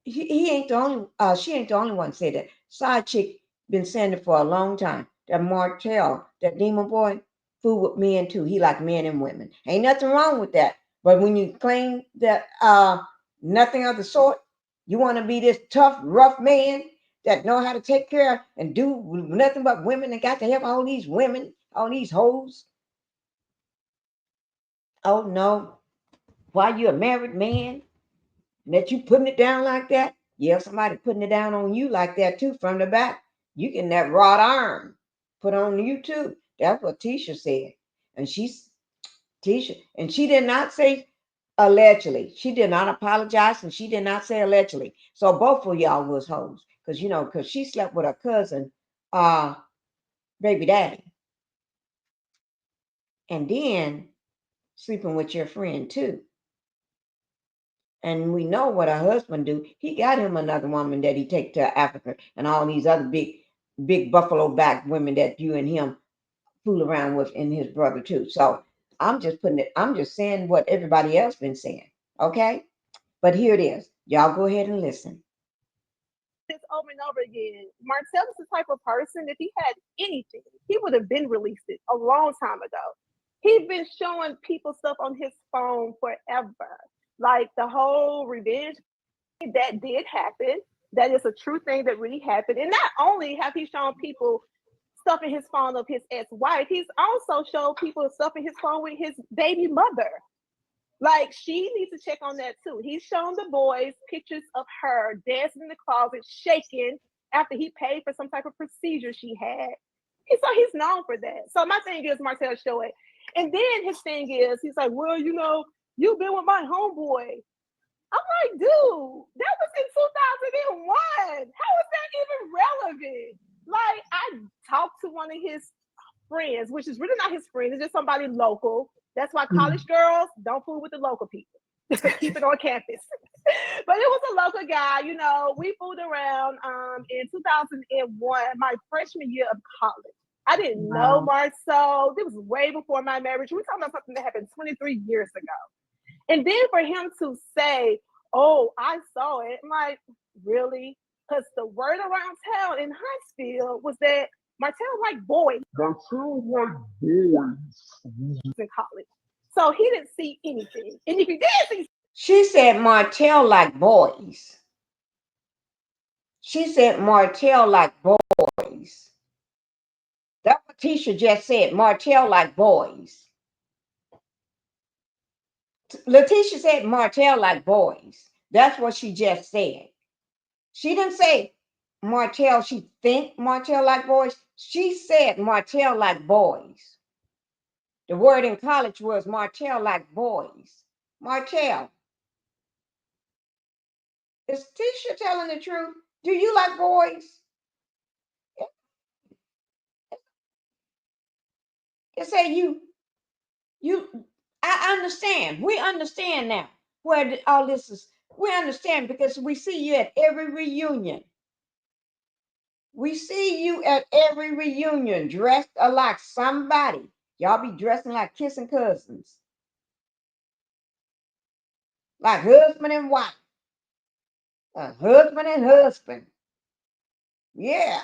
He ain't the only she ain't the only one said that. Side chick been saying it for a long time. That Martell, that demon boy, fool with men too. He like men and women. Ain't nothing wrong with that. But when you claim that nothing of the sort, you want to be this tough, rough man that know how to take care and do nothing but women and got to help all these women, all these hoes. Oh no. Why you a married man? That you putting it down like that? Yeah, somebody putting it down on you like that too from the back. You getting that wrought iron put on you too. That's what Tisha said. And she's Tisha, and she did not say allegedly. She did not apologize, and she did not say allegedly. So both of y'all was hoes, because you know, because she slept with her cousin, baby daddy, and then sleeping with your friend too. And we know what her husband do. He got him another woman that he take to Africa and all these other big buffalo back women that you and him fool around with and his brother too. So I'm just saying what everybody else been saying. Okay? But here it is. Y'all go ahead and listen. This over and over again. Martell is the type of person, if he had anything, he would have been released it a long time ago. He's been showing people stuff on his phone forever. Like the whole revenge that did happen. That is a true thing that really happened. And not only have he shown people stuff in his phone of his ex-wife, he's also showed people stuff in his phone with his baby mother. Like she needs to check on that too. He's shown the boys pictures of her dancing in the closet, shaking after he paid for some type of procedure she had. And so he's known for that. So my thing is Martell show it. And then his thing is he's like, well, you know, you've been with my homeboy. I'm like, dude, that was in 2001. How is that even relevant? Like, I talked to one of his friends, which is really not his friend, it's just somebody local. That's why college girls don't fool with the local people. Keep it on campus. But it was a local guy, you know. We fooled around in 2001, my freshman year of college. I didn't know Marcel. This was way before my marriage. We're talking about something that happened 23 years ago. And then for him to say, oh, I saw it, I'm like, really? Because the word around town in Huntsville was that Martell liked boys. Martell liked boys in college. So he didn't see anything. And if he did see, She said Martell like boys. She said Martell like boys. That's what Tisha just said. Martell like boys. Letitia said Martell like boys. That's what she just said. She didn't say Martell, she think Martell like boys. She said Martell like boys. The word in college was Martell like boys. Martell. Is Tisha telling the truth? Do you like boys? It said I understand. We understand now where all this is. We understand because we see you at every reunion. We see you at every reunion dressed like somebody. Y'all be dressing like kissing cousins, like husband and wife, husband and husband. Yeah,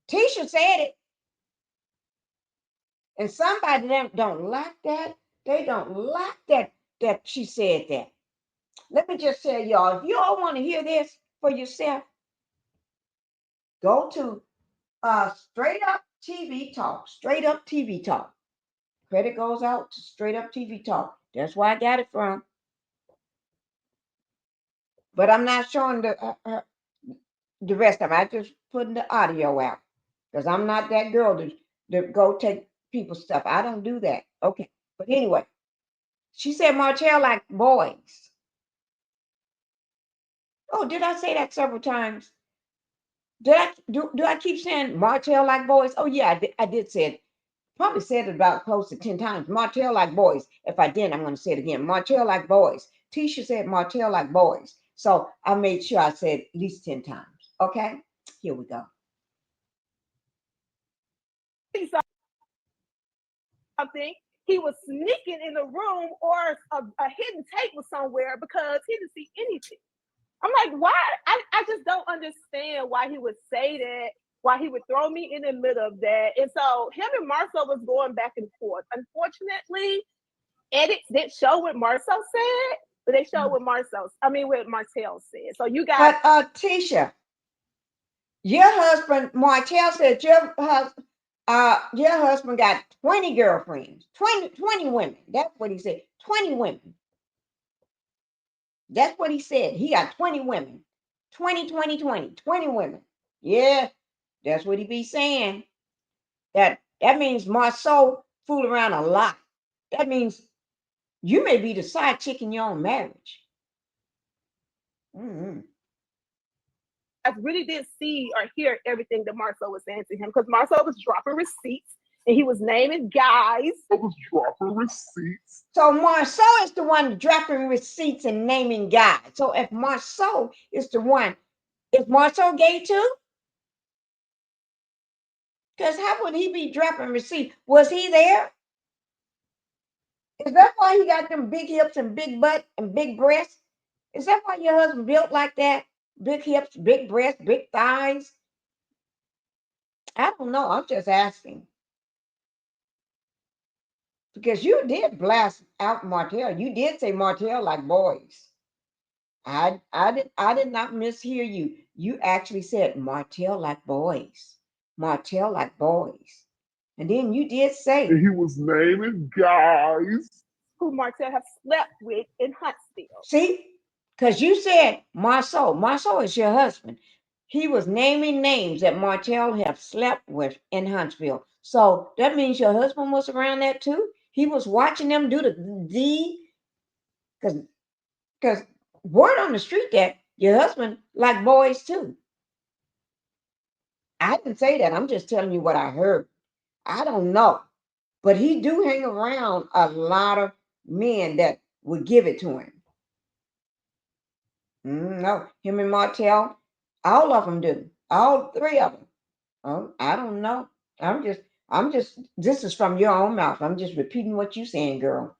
Tisha said it, and somebody don't like that. They don't like that she said that. Let me just tell y'all, if you all want to hear this for yourself, go to Straight Up TV Talk. Straight Up TV Talk. Credit goes out to Straight Up TV Talk. That's where I got it from. But I'm not showing the rest of it. I just putting the audio out because I'm not that girl to go take people's stuff. I don't do that. Okay. But anyway, she said Martell like boys. Oh, did I say that several times? Do I keep saying Martell like boys? Oh yeah, I did say it. Probably said it about close to 10 times. Martell like boys. If I didn't, I'm going to say it again. Martell like boys. Tisha said Martell like boys. So I made sure I said at least 10 times. Okay, here we go. Something, he was sneaking in the room or a hidden tape was somewhere because he didn't see anything. I'm like, why? I just don't understand why he would say that, why he would throw me in the middle of that. And so him and Marcel was going back and forth. Unfortunately, edits didn't show what Marcel said, but they showed what what Martell said. So you got. But Tisha, your husband, Martell said your husband got 20 girlfriends, 20 women. That's what he said. 20 women. That's what he said. He got 20 women. 20 women. Yeah, that's what he be saying. That means Marceau fool around a lot. That means you may be the side chick in your own marriage. Mm-hmm. I really didn't see or hear everything that Marcel was saying to him because Marcel was dropping receipts and he was naming guys. So Marceau is the one dropping receipts and naming guys. So if Marceau is the one, is Marceau gay too? Because how would he be dropping receipts? Was he there? Is that why he got them big hips and big butt and big breasts? Is that why your husband built like that? Big hips, big breasts, big thighs? I don't know. I'm just asking. Because you did blast out Martell. You did say Martell like boys. I did not mishear you. You actually said Martell like boys. Martell like boys. And then you did say he was naming guys who Martell have slept with in Huntsville. See? Because you said Marceau. Marceau is your husband. He was naming names that Martell have slept with in Huntsville. So that means your husband was around that too? He was watching them do the because word on the street that your husband like boys too. I didn't say that. I'm just telling you what I heard. I don't know. But he do hang around a lot of men that would give it to him. No, him and Martell, all of them do. All three of them. Oh, I don't know. I'm just, this is from your own mouth. I'm just repeating what you're saying, girl.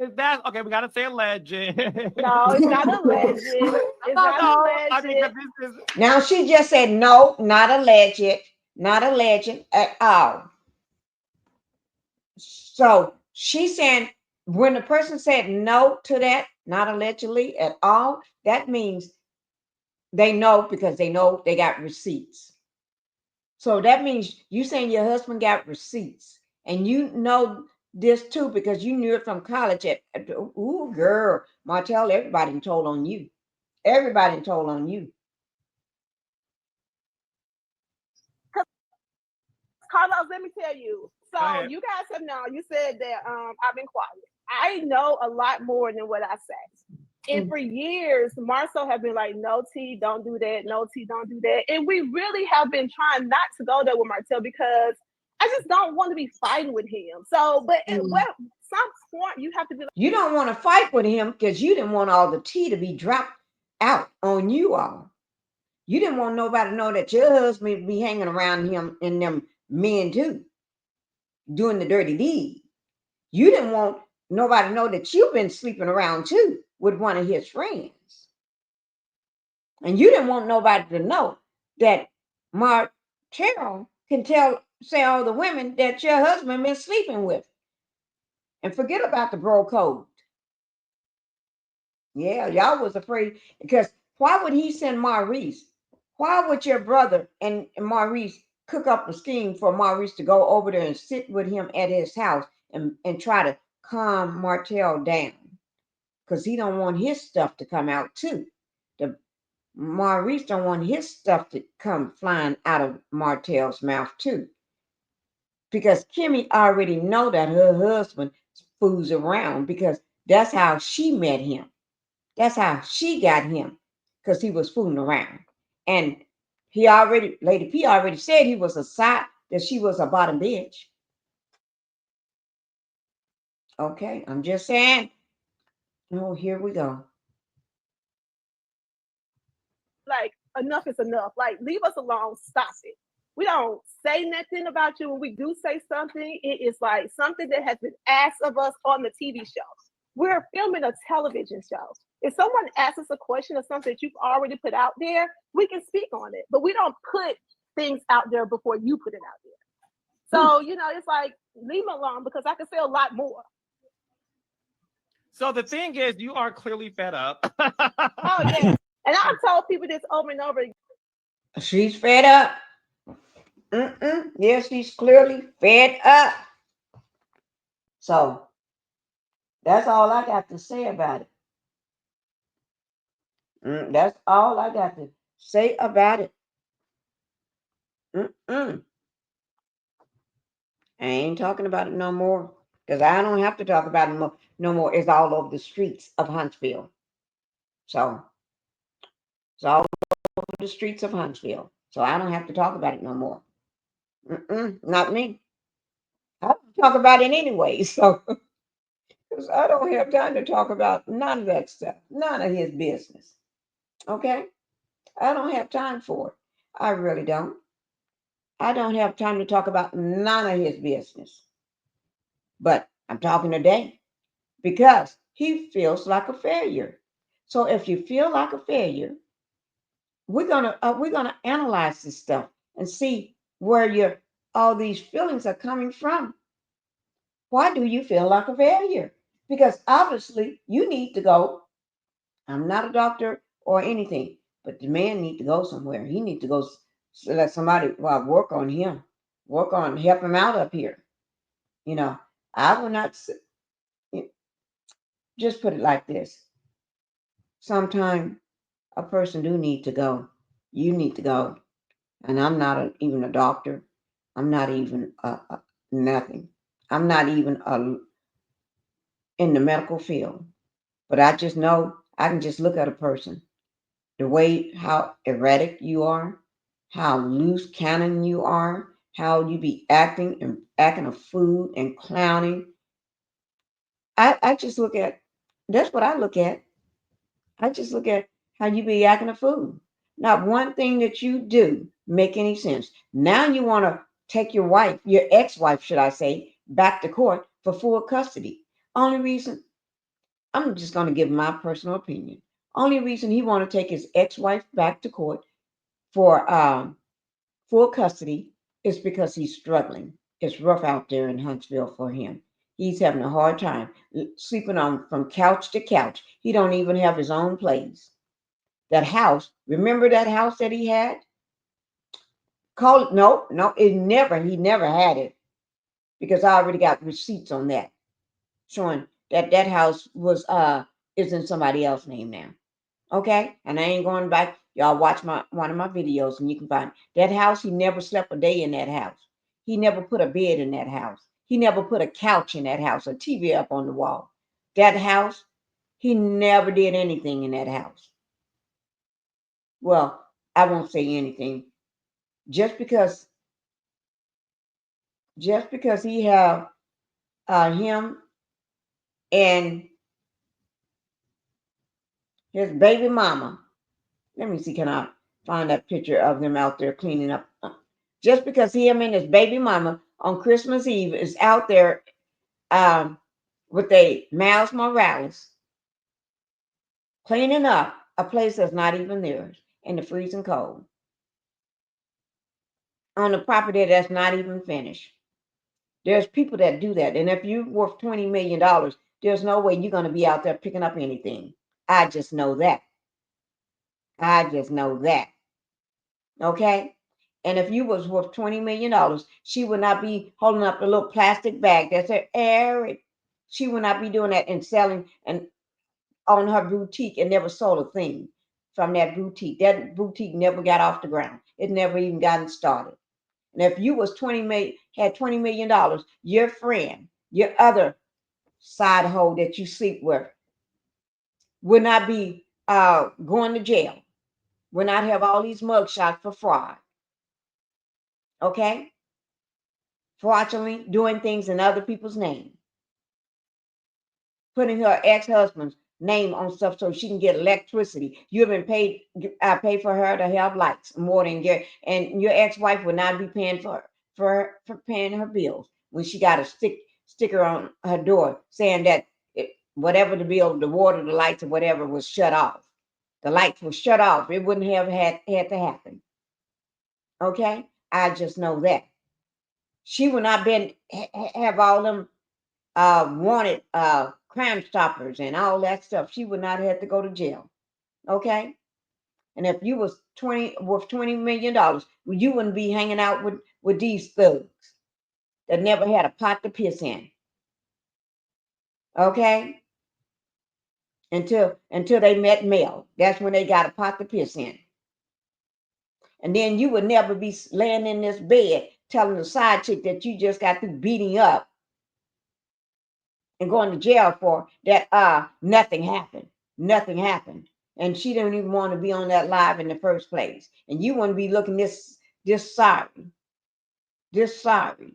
Is that okay? We gotta say alleged. No, it's not alleged. It's not alleged. I mean, this is... Now she just said no, not alleged, not alleged at all. So she's saying when the person said no to that, not allegedly at all, that means they know because they know they got receipts. So that means you saying your husband got receipts, and you know this too because you knew it from college. Ooh, girl, Martell, everybody told on you. Everybody told on you. Carlos, let me tell you. So you guys have known. You said that I've been quiet. I know a lot more than what I say. And for years, Marcel have been like, no, T, don't do that. No, T, don't do that. And we really have been trying not to go there with Martell because I just don't want to be fighting with him. So, but at some point, you have to be like, You don't want to fight with him because you didn't want all the tea to be dropped out on you all. You didn't want nobody to know that your husband be hanging around him and them men too, doing the dirty deed. You didn't want nobody to know that you've been sleeping around too with one of his friends. And you didn't want nobody to know that Martell can say all the women that your husband been sleeping with. And forget about the bro code. Yeah, y'all was afraid because why would he send Maurice? Why would your brother and Maurice cook up a scheme for Maurice to go over there and sit with him at his house and try to calm Martell down? Because he don't want his stuff to come out too. The Maurice don't want his stuff to come flying out of Martell's mouth too. Because Kimmy already know that her husband fools around because that's how she met him. That's how she got him, because he was fooling around. And Lady P already said he was a side, that she was a bottom bitch. Okay, I'm just saying. Oh, here we go. like, enough is enough. Like, leave us alone. Stop it. We don't say nothing about you. When we do say something, it is like something that has been asked of us on the TV show. We're filming a television show. If someone asks us a question or something that you've already put out there, we can speak on it. But we don't put things out there before you put it out there. So, it's like, leave me alone because I can say a lot more. So the thing is, you are clearly fed up. Oh, yeah. And I've told people this over and over again. She's fed up. Yes, she's clearly fed up. So that's all I got to say about it. That's all I got to say about it. I ain't talking about it no more because I don't have to talk about it no more. It's all over the streets of Huntsville. So it's all over the streets of Huntsville. So I don't have to talk about it no more. Not me. I don't talk about it anyway. So because I don't have time to talk about none of that stuff. None of his business. Okay? I don't have time for it. I really don't. I don't have time to talk about none of his business. But I'm talking today because he feels like a failure. So if you feel like a failure, we're gonna analyze this stuff and see where all these feelings are coming from. Why do you feel like a failure? Because obviously you need to go. I'm not a doctor or anything, but the man need to go somewhere. He need to go let somebody work on him, help him out up here. I will not just put it like this. Sometimes a person do need to go. You need to go. And I'm not even a doctor. I'm not even nothing. I'm not even in the medical field. But I just know I can just look at a person, the way how erratic you are, how loose cannon you are, how you be acting a fool and clowning. I just look at, that's what I look at. I just look at how you be acting a fool. Not one thing that you do make any sense. Now you want to take your wife, your ex-wife, should I say, back to court for full custody. Only reason, I'm just going to give my personal opinion. Only reason he want to take his ex-wife back to court for full custody is because he's struggling. It's rough out there in Huntsville for him. He's having a hard time sleeping on from couch to couch. He don't even have his own place. That house, remember that house that he had? Call it, no, he never had it because I already got receipts on that showing that house is in somebody else's name now. Okay, and I ain't going back. Y'all watch one of my videos and you can find that house. He never slept a day in that house. He never put a bed in that house. He never put a couch in that house, a TV up on the wall. That house, He never did anything in that house. Well, I won't say anything. Just because he have him and his baby mama. Let me see, can I find that picture of them out there cleaning up? Just because him and his baby mama on Christmas Eve is out there with a Miles Morales cleaning up a place that's not even theirs in the freezing cold on a property that's not even finished. There's people that do that. And if you're worth $20 million, there's no way you're going to be out there picking up anything. I just know that. I just know that. Okay? And if you was worth $20 million, she would not be holding up a little plastic bag that said Eric. She would not be doing that and selling and on her boutique and never sold a thing from that boutique. That boutique never got off the ground. It never even gotten started. And if you was had $20 million, your friend, your other side hoe that you sleep with would not be going to jail, would not have all these mugshots for fraud. Okay? Fraudulently doing things in other people's name, putting her ex-husband's name on stuff so she can get electricity. You've been paid for her to have lights more than your, and your ex-wife would not be paying for paying her bills when she got a sticker on her door saying that whatever the bill, the water, the lights, or whatever was shut off. The lights were shut off. It wouldn't have had to happen. Okay, I just know that she would not have all them wanted Crime Stoppers and all that stuff. She would not have to go to jail. Okay? And if you was worth $20 million, you wouldn't be hanging out with these thugs that never had a pot to piss in. Okay? Until they met Mel. That's when they got a pot to piss in. And then you would never be laying in this bed telling the side chick that you just got through beating up and going to jail for that. Nothing happened. Nothing happened. And she didn't even want to be on that live in the first place. And you wouldn't be looking this sorry. This sorry.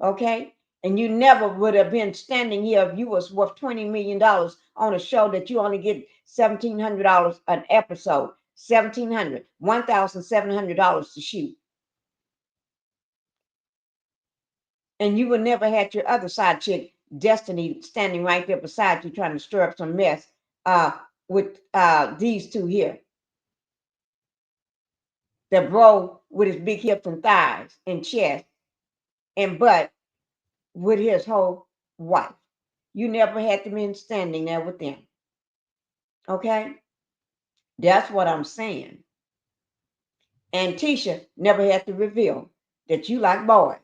Okay? And you never would have been standing here if you was worth $20 million on a show that you only get $1,700 an episode. $1,700 to shoot. And you would never had your other side chick, Destiny, standing right there beside you trying to stir up some mess with these two here. The bro with his big hips and thighs and chest and butt with his whole wife. You never had to be standing there with them. Okay? That's what I'm saying. And Tisha never had to reveal that you like boys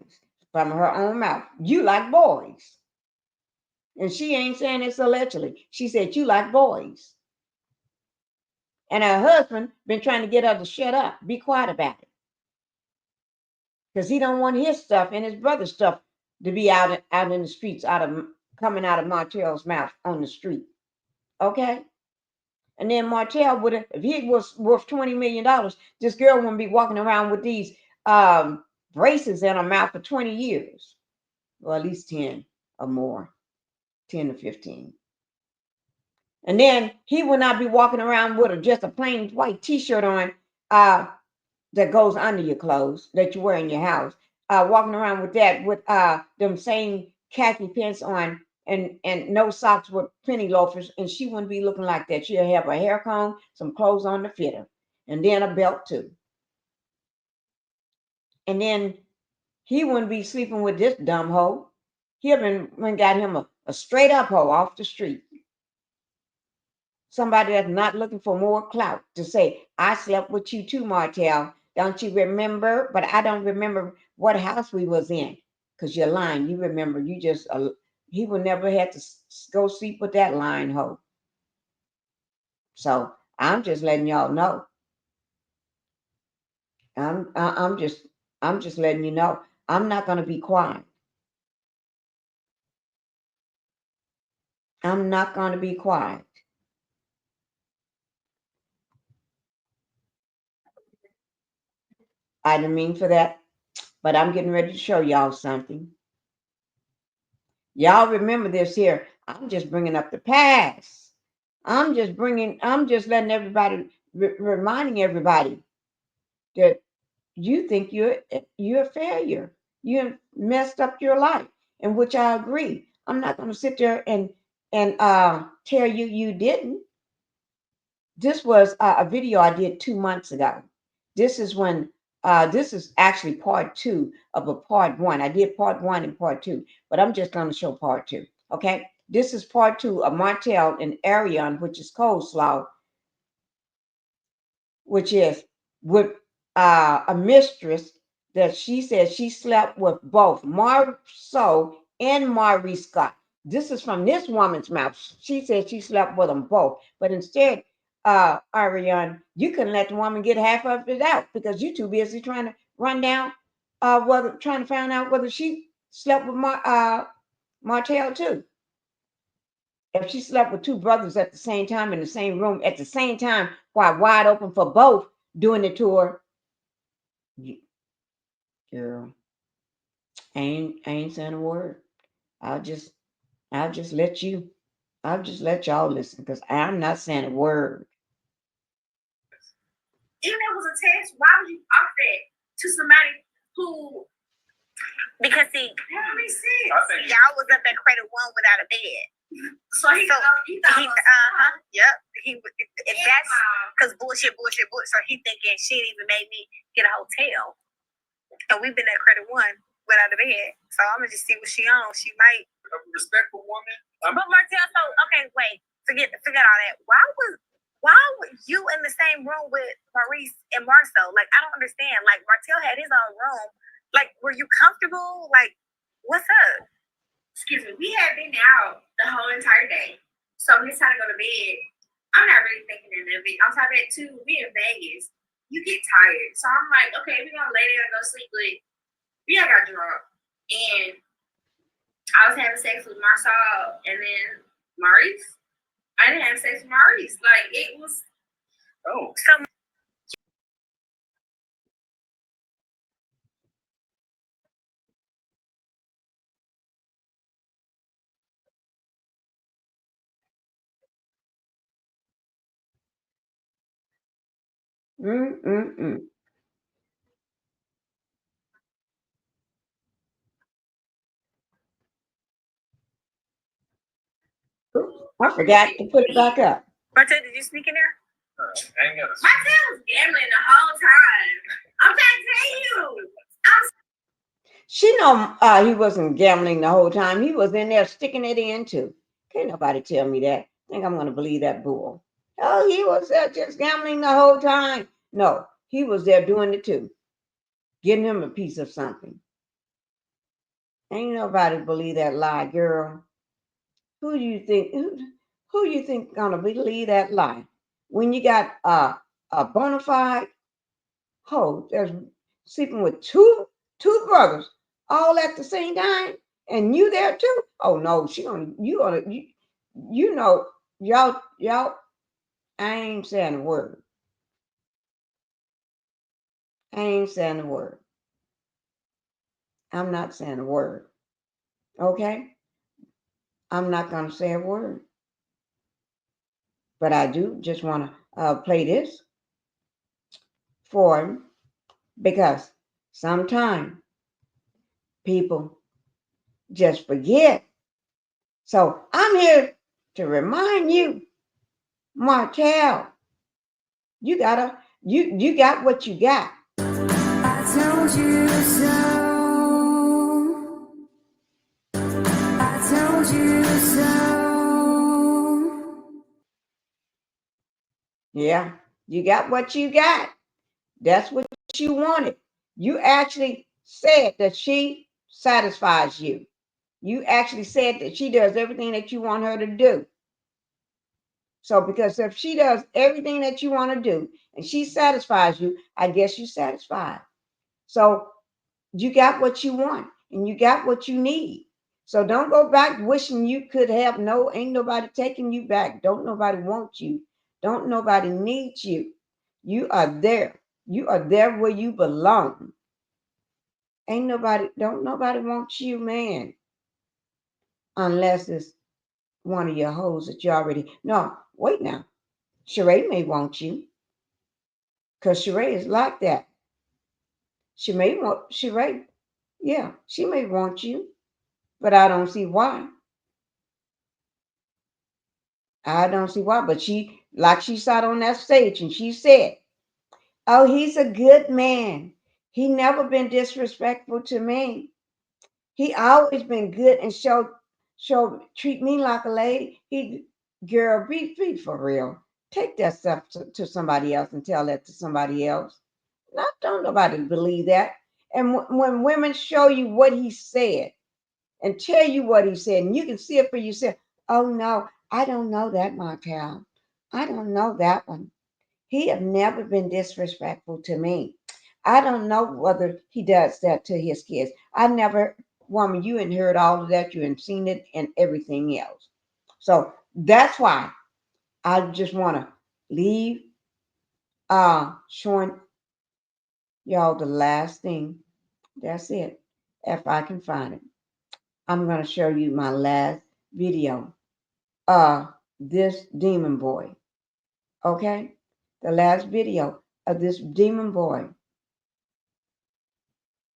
from her own mouth. You like boys. And she ain't saying this allegedly. She said you like boys. And her husband been trying to get her to shut up, be quiet about it. Because he don't want his stuff and his brother's stuff to be out in the streets, coming out of Martell's mouth on the street. Okay? And then Martell would have, if he was worth $20 million, this girl wouldn't be walking around with these braces in her mouth for 20 years. Well, at least 10 or more. 10 to 15. And then he would not be walking around with just a plain white t-shirt on that goes under your clothes that you wear in your house. Walking around with that with them same khaki pants on and no socks with penny loafers, and she wouldn't be looking like that. She'll have a hair comb, some clothes on to fit her, and then a belt too. And then he wouldn't be sleeping with this dumb hoe. He been got him a straight up hoe off the street. Somebody that's not looking for more clout to say, I slept with you too, Martell. Don't you remember? But I don't remember what house we was in. Because you're lying. You remember. You just, he would never have to go sleep with that lying hoe. So I'm just letting y'all know. I'm just letting you know. I'm not going to be quiet. I'm not going to be quiet. I didn't mean for that, but I'm getting ready to show y'all something. Y'all remember this here. I'm just bringing up the past. I'm just letting everybody, reminding everybody that you think you're a failure. You messed up your life, in which I agree. I'm not going to sit there and tell you you didn't. This was a video I did 2 months ago. This is when this is actually part two of a part one. I did part one and part two, but I'm just going to show part two. Okay, this is part two of Martell and Ariane, which is coleslaw, which is with a mistress that she said she slept with both Marceau and Maurice Scott. This is from this woman's mouth. She said she slept with them both, but instead, Ariane, you couldn't let the woman get half of it out because you're too busy trying to run down, trying to find out whether she slept with Martell too. If she slept with two brothers at the same time in the same room at the same time, while wide open for both doing it to her, girl, I ain't saying a word. I'll just I'll just let you I'll just let y'all listen because I'm not saying a word. Even if it was a test, why would you offer that to somebody who? Because see, y'all was up at credit one without a bed. So he thought yep. If that's because bullshit. So he thinking she even made me get a hotel. And we've been at credit one without a bed. So I'm gonna just see what she on. She might a respectful woman. But Martell, so okay, wait, forget all that. Why was you in the same room with Maurice and Marceau? Like, I don't understand. Like, Martell had his own room. Like, were you comfortable? Like, what's up? Excuse me, we had been out the whole entire day. So when it's time to go to bed, I'm not really thinking of it. On top of that, too, we in Vegas. You get tired. So I'm like, okay, we're going to lay there and go sleep. But we all got drunk. And I was having sex with Marcel and then Maurice. I didn't have sex with Maurice. Like, it was... Oh. So I forgot to put it back up. Martell, did you sneak in there? Martell was gambling the whole time. I'm trying to tell you. She know he wasn't gambling the whole time. He was in there sticking it in too. Can't nobody tell me that. I think I'm going to believe that bull. Oh, he was there just gambling the whole time. No, he was there doing it too. Getting him a piece of something. Ain't nobody believe that lie, girl. Who do you think gonna believe that lie? When you got a bona fide hoe that's sleeping with two brothers all at the same time, and you there too? Oh no, you know y'all. I ain't saying a word. I ain't saying a word. I'm not saying a word. Okay? I'm not gonna say a word. But I do just want to play this for him because sometimes people just forget. So I'm here to remind you, Martell, you got what you got. I told you so. I told you so. Yeah, you got what you got. That's what you wanted. You actually said that she satisfies you. You actually said that she does everything that you want her to do. So because if she does everything that you want to do and she satisfies you, I guess you're satisfied. So you got what you want and you got what you need. So don't go back wishing you could have. No, ain't nobody taking you back. Don't nobody want you. Don't nobody need you. You are there. You are there where you belong. Ain't nobody, don't nobody want you, man. Unless it's one of your hoes that you already. No, wait now. Sheree may want you. Because Sheree is like that. She may want Sheree. Yeah, she may want you. But I don't see why. I don't see why. But she, like she sat on that stage and she said, oh, he's a good man. He never been disrespectful to me. He always been good and treat me like a lady. Girl, be for real. Take that stuff to somebody else and tell that to somebody else. Not don't nobody believe that. And when women show you what he said and tell you what he said, and you can see it for yourself. Oh no, I don't know that, Martell. I don't know that one. He have never been disrespectful to me. I don't know whether he does that to his kids. I never, woman, you ain't heard all of that. You ain't seen it and everything else. So that's why I just want to leave showing y'all the last thing. That's it. If I can find it. I'm going to show you my last video. This demon boy. Okay? The last video of this demon boy.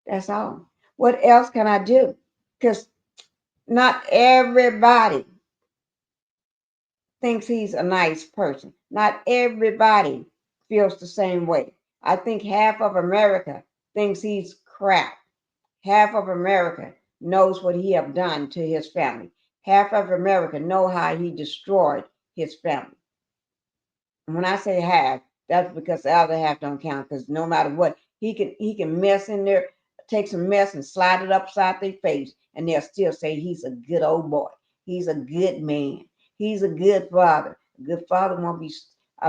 That's all. What else can I do? Because not everybody thinks he's a nice person. Not everybody feels the same way. I think half of America thinks he's crap. Half of America knows what he have done to his family. Half of America know how he destroyed his family. And when I say half, that's because the other half don't count. Because no matter what, he can mess in there, take some mess and slide it upside their face, and they'll still say he's a good old boy. He's a good man. He's a good father. A good father won't be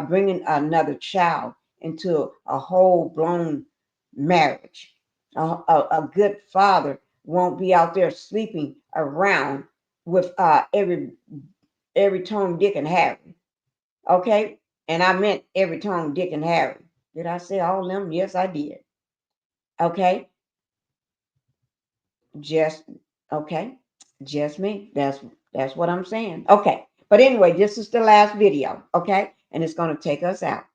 bringing another child into a whole-blown marriage. A good father won't be out there sleeping around with every Tom, Dick, and Harry. Okay? And I meant every Tom, Dick, and Harry. Did I say all of them? Yes, I did. Okay? Just me. That's what I'm saying. Okay. But anyway, this is the last video. Okay? And it's going to take us out.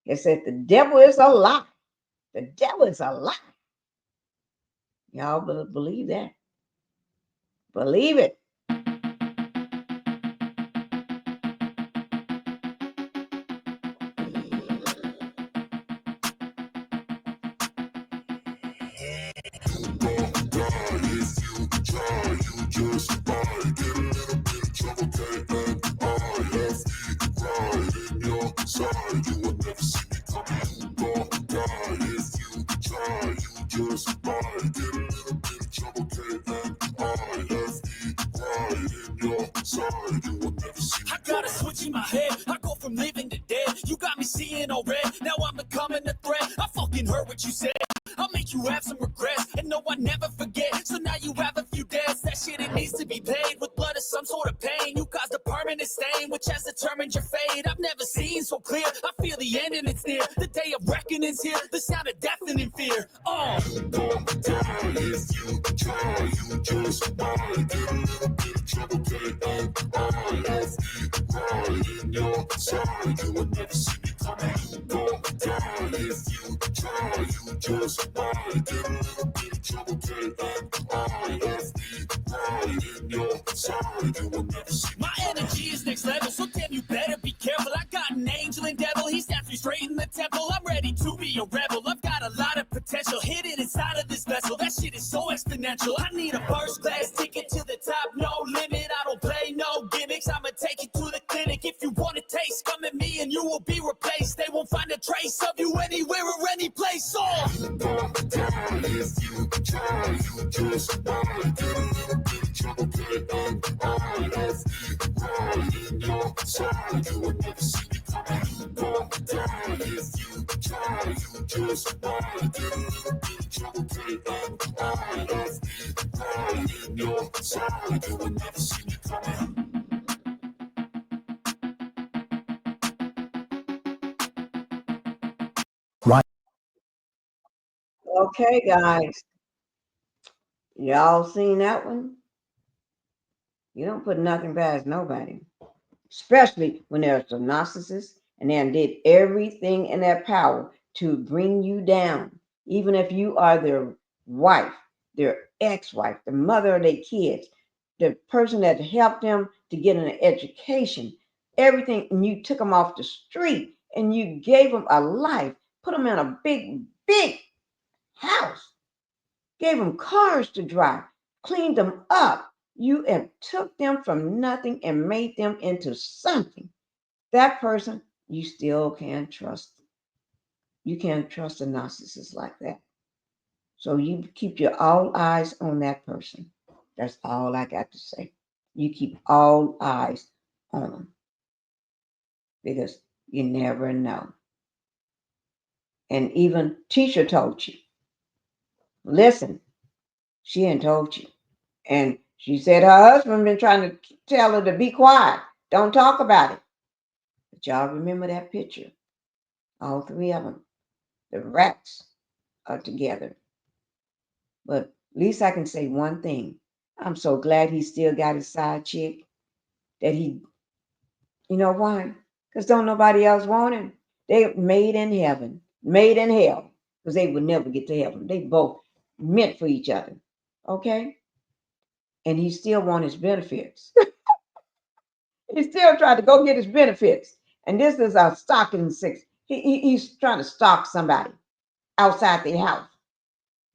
It said the devil is a lie. The devil is a lie. Y'all believe that. Believe it. I got a switch in my head. I go from living to dead. You got me seeing all red. Now I'm becoming a threat. I fucking heard what you said. I'll make you have some regrets. And no, I never forget. So now you have a few debts. That shit, it needs to be paid with blood or some sort of pain. You caused a permanent stain, which has determined your fate. I've never seen so clear. I feel the end and it's near. The day of reckoning's here. The sound of deafening fear. You don't die if you try. You just might get a little bit of trouble. Right in your side. You will never see me coming. You don't die if you try. You just might get a little bit of trouble. Right in your side. You will never see me. My energy is next level, so damn you better be careful. I got an angel and devil. He snaps me straight in the temple. I'm ready to be a rebel. I've got a lot of potential hidden inside of this vessel. That shit is so exponential. I need a first class ticket to the top, no limit. I don't play no gimmicks. I'ma take you to the clinic. If you want a taste, come at me and you will be replaced. They won't find a trace of you anywhere or any place. You don't die if you try. You just might get a little bit of trouble. Right in your side. You will never see me coming. You don't die if you try. You just might get a little bit of trouble. Okay, guys. Y'all seen that one? You don't put nothing past nobody, especially when there's a narcissist and they did everything in their power to bring you down. Even if you are their wife, their ex-wife, the mother of their kids, the person that helped them to get an education, everything, and you took them off the street and you gave them a life, put them in a big house, gave them cars to drive, cleaned them up. You have took them from nothing and made them into something. That person, you still can't trust. You can't trust a narcissist like that. So you keep your all eyes on that person. That's all I got to say. You keep all eyes on them because you never know. And even teacher told you, listen, she ain't told you. And she said her husband been trying to tell her to be quiet. Don't talk about it. But y'all remember that picture? All three of them. The rats are together. But at least I can say one thing. I'm so glad he still got his side chick. That he, you know why? Because don't nobody else want him. They made in heaven, made in hell. Because they would never get to heaven. They both meant for each other. Okay? And he still want his benefits. He still tried to go get his benefits. And this is a stalking six. He's trying to stalk somebody outside their house.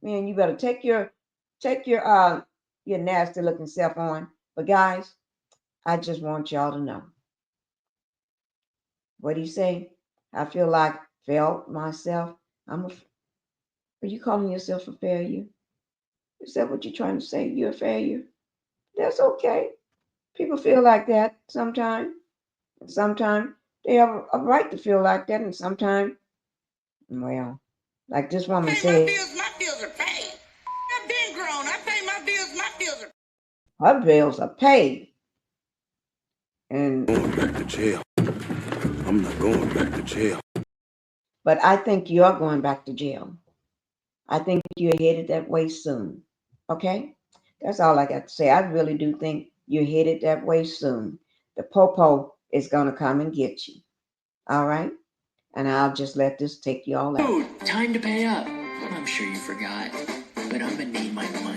Man, you better take your nasty looking self on. But guys, I just want y'all to know. What do you say? I felt myself. Are you calling yourself a failure? Is that what you're trying to say? You're a failure? That's okay. People feel like that sometimes. Sometimes they have a right to feel like that, and sometimes, well, like this woman said, My bills are paid. I've been grown. I pay my bills are her bills are paid. And Going back to jail. I'm not going back to jail. But I think you're going back to jail. I think you're headed that way soon. Okay? That's all I got to say. I really do think you're headed that way soon. The popo is going to come and get you. All right? And I'll just let this take you all out. Dude, time to pay up. I'm sure you forgot, but I'm gonna need my money.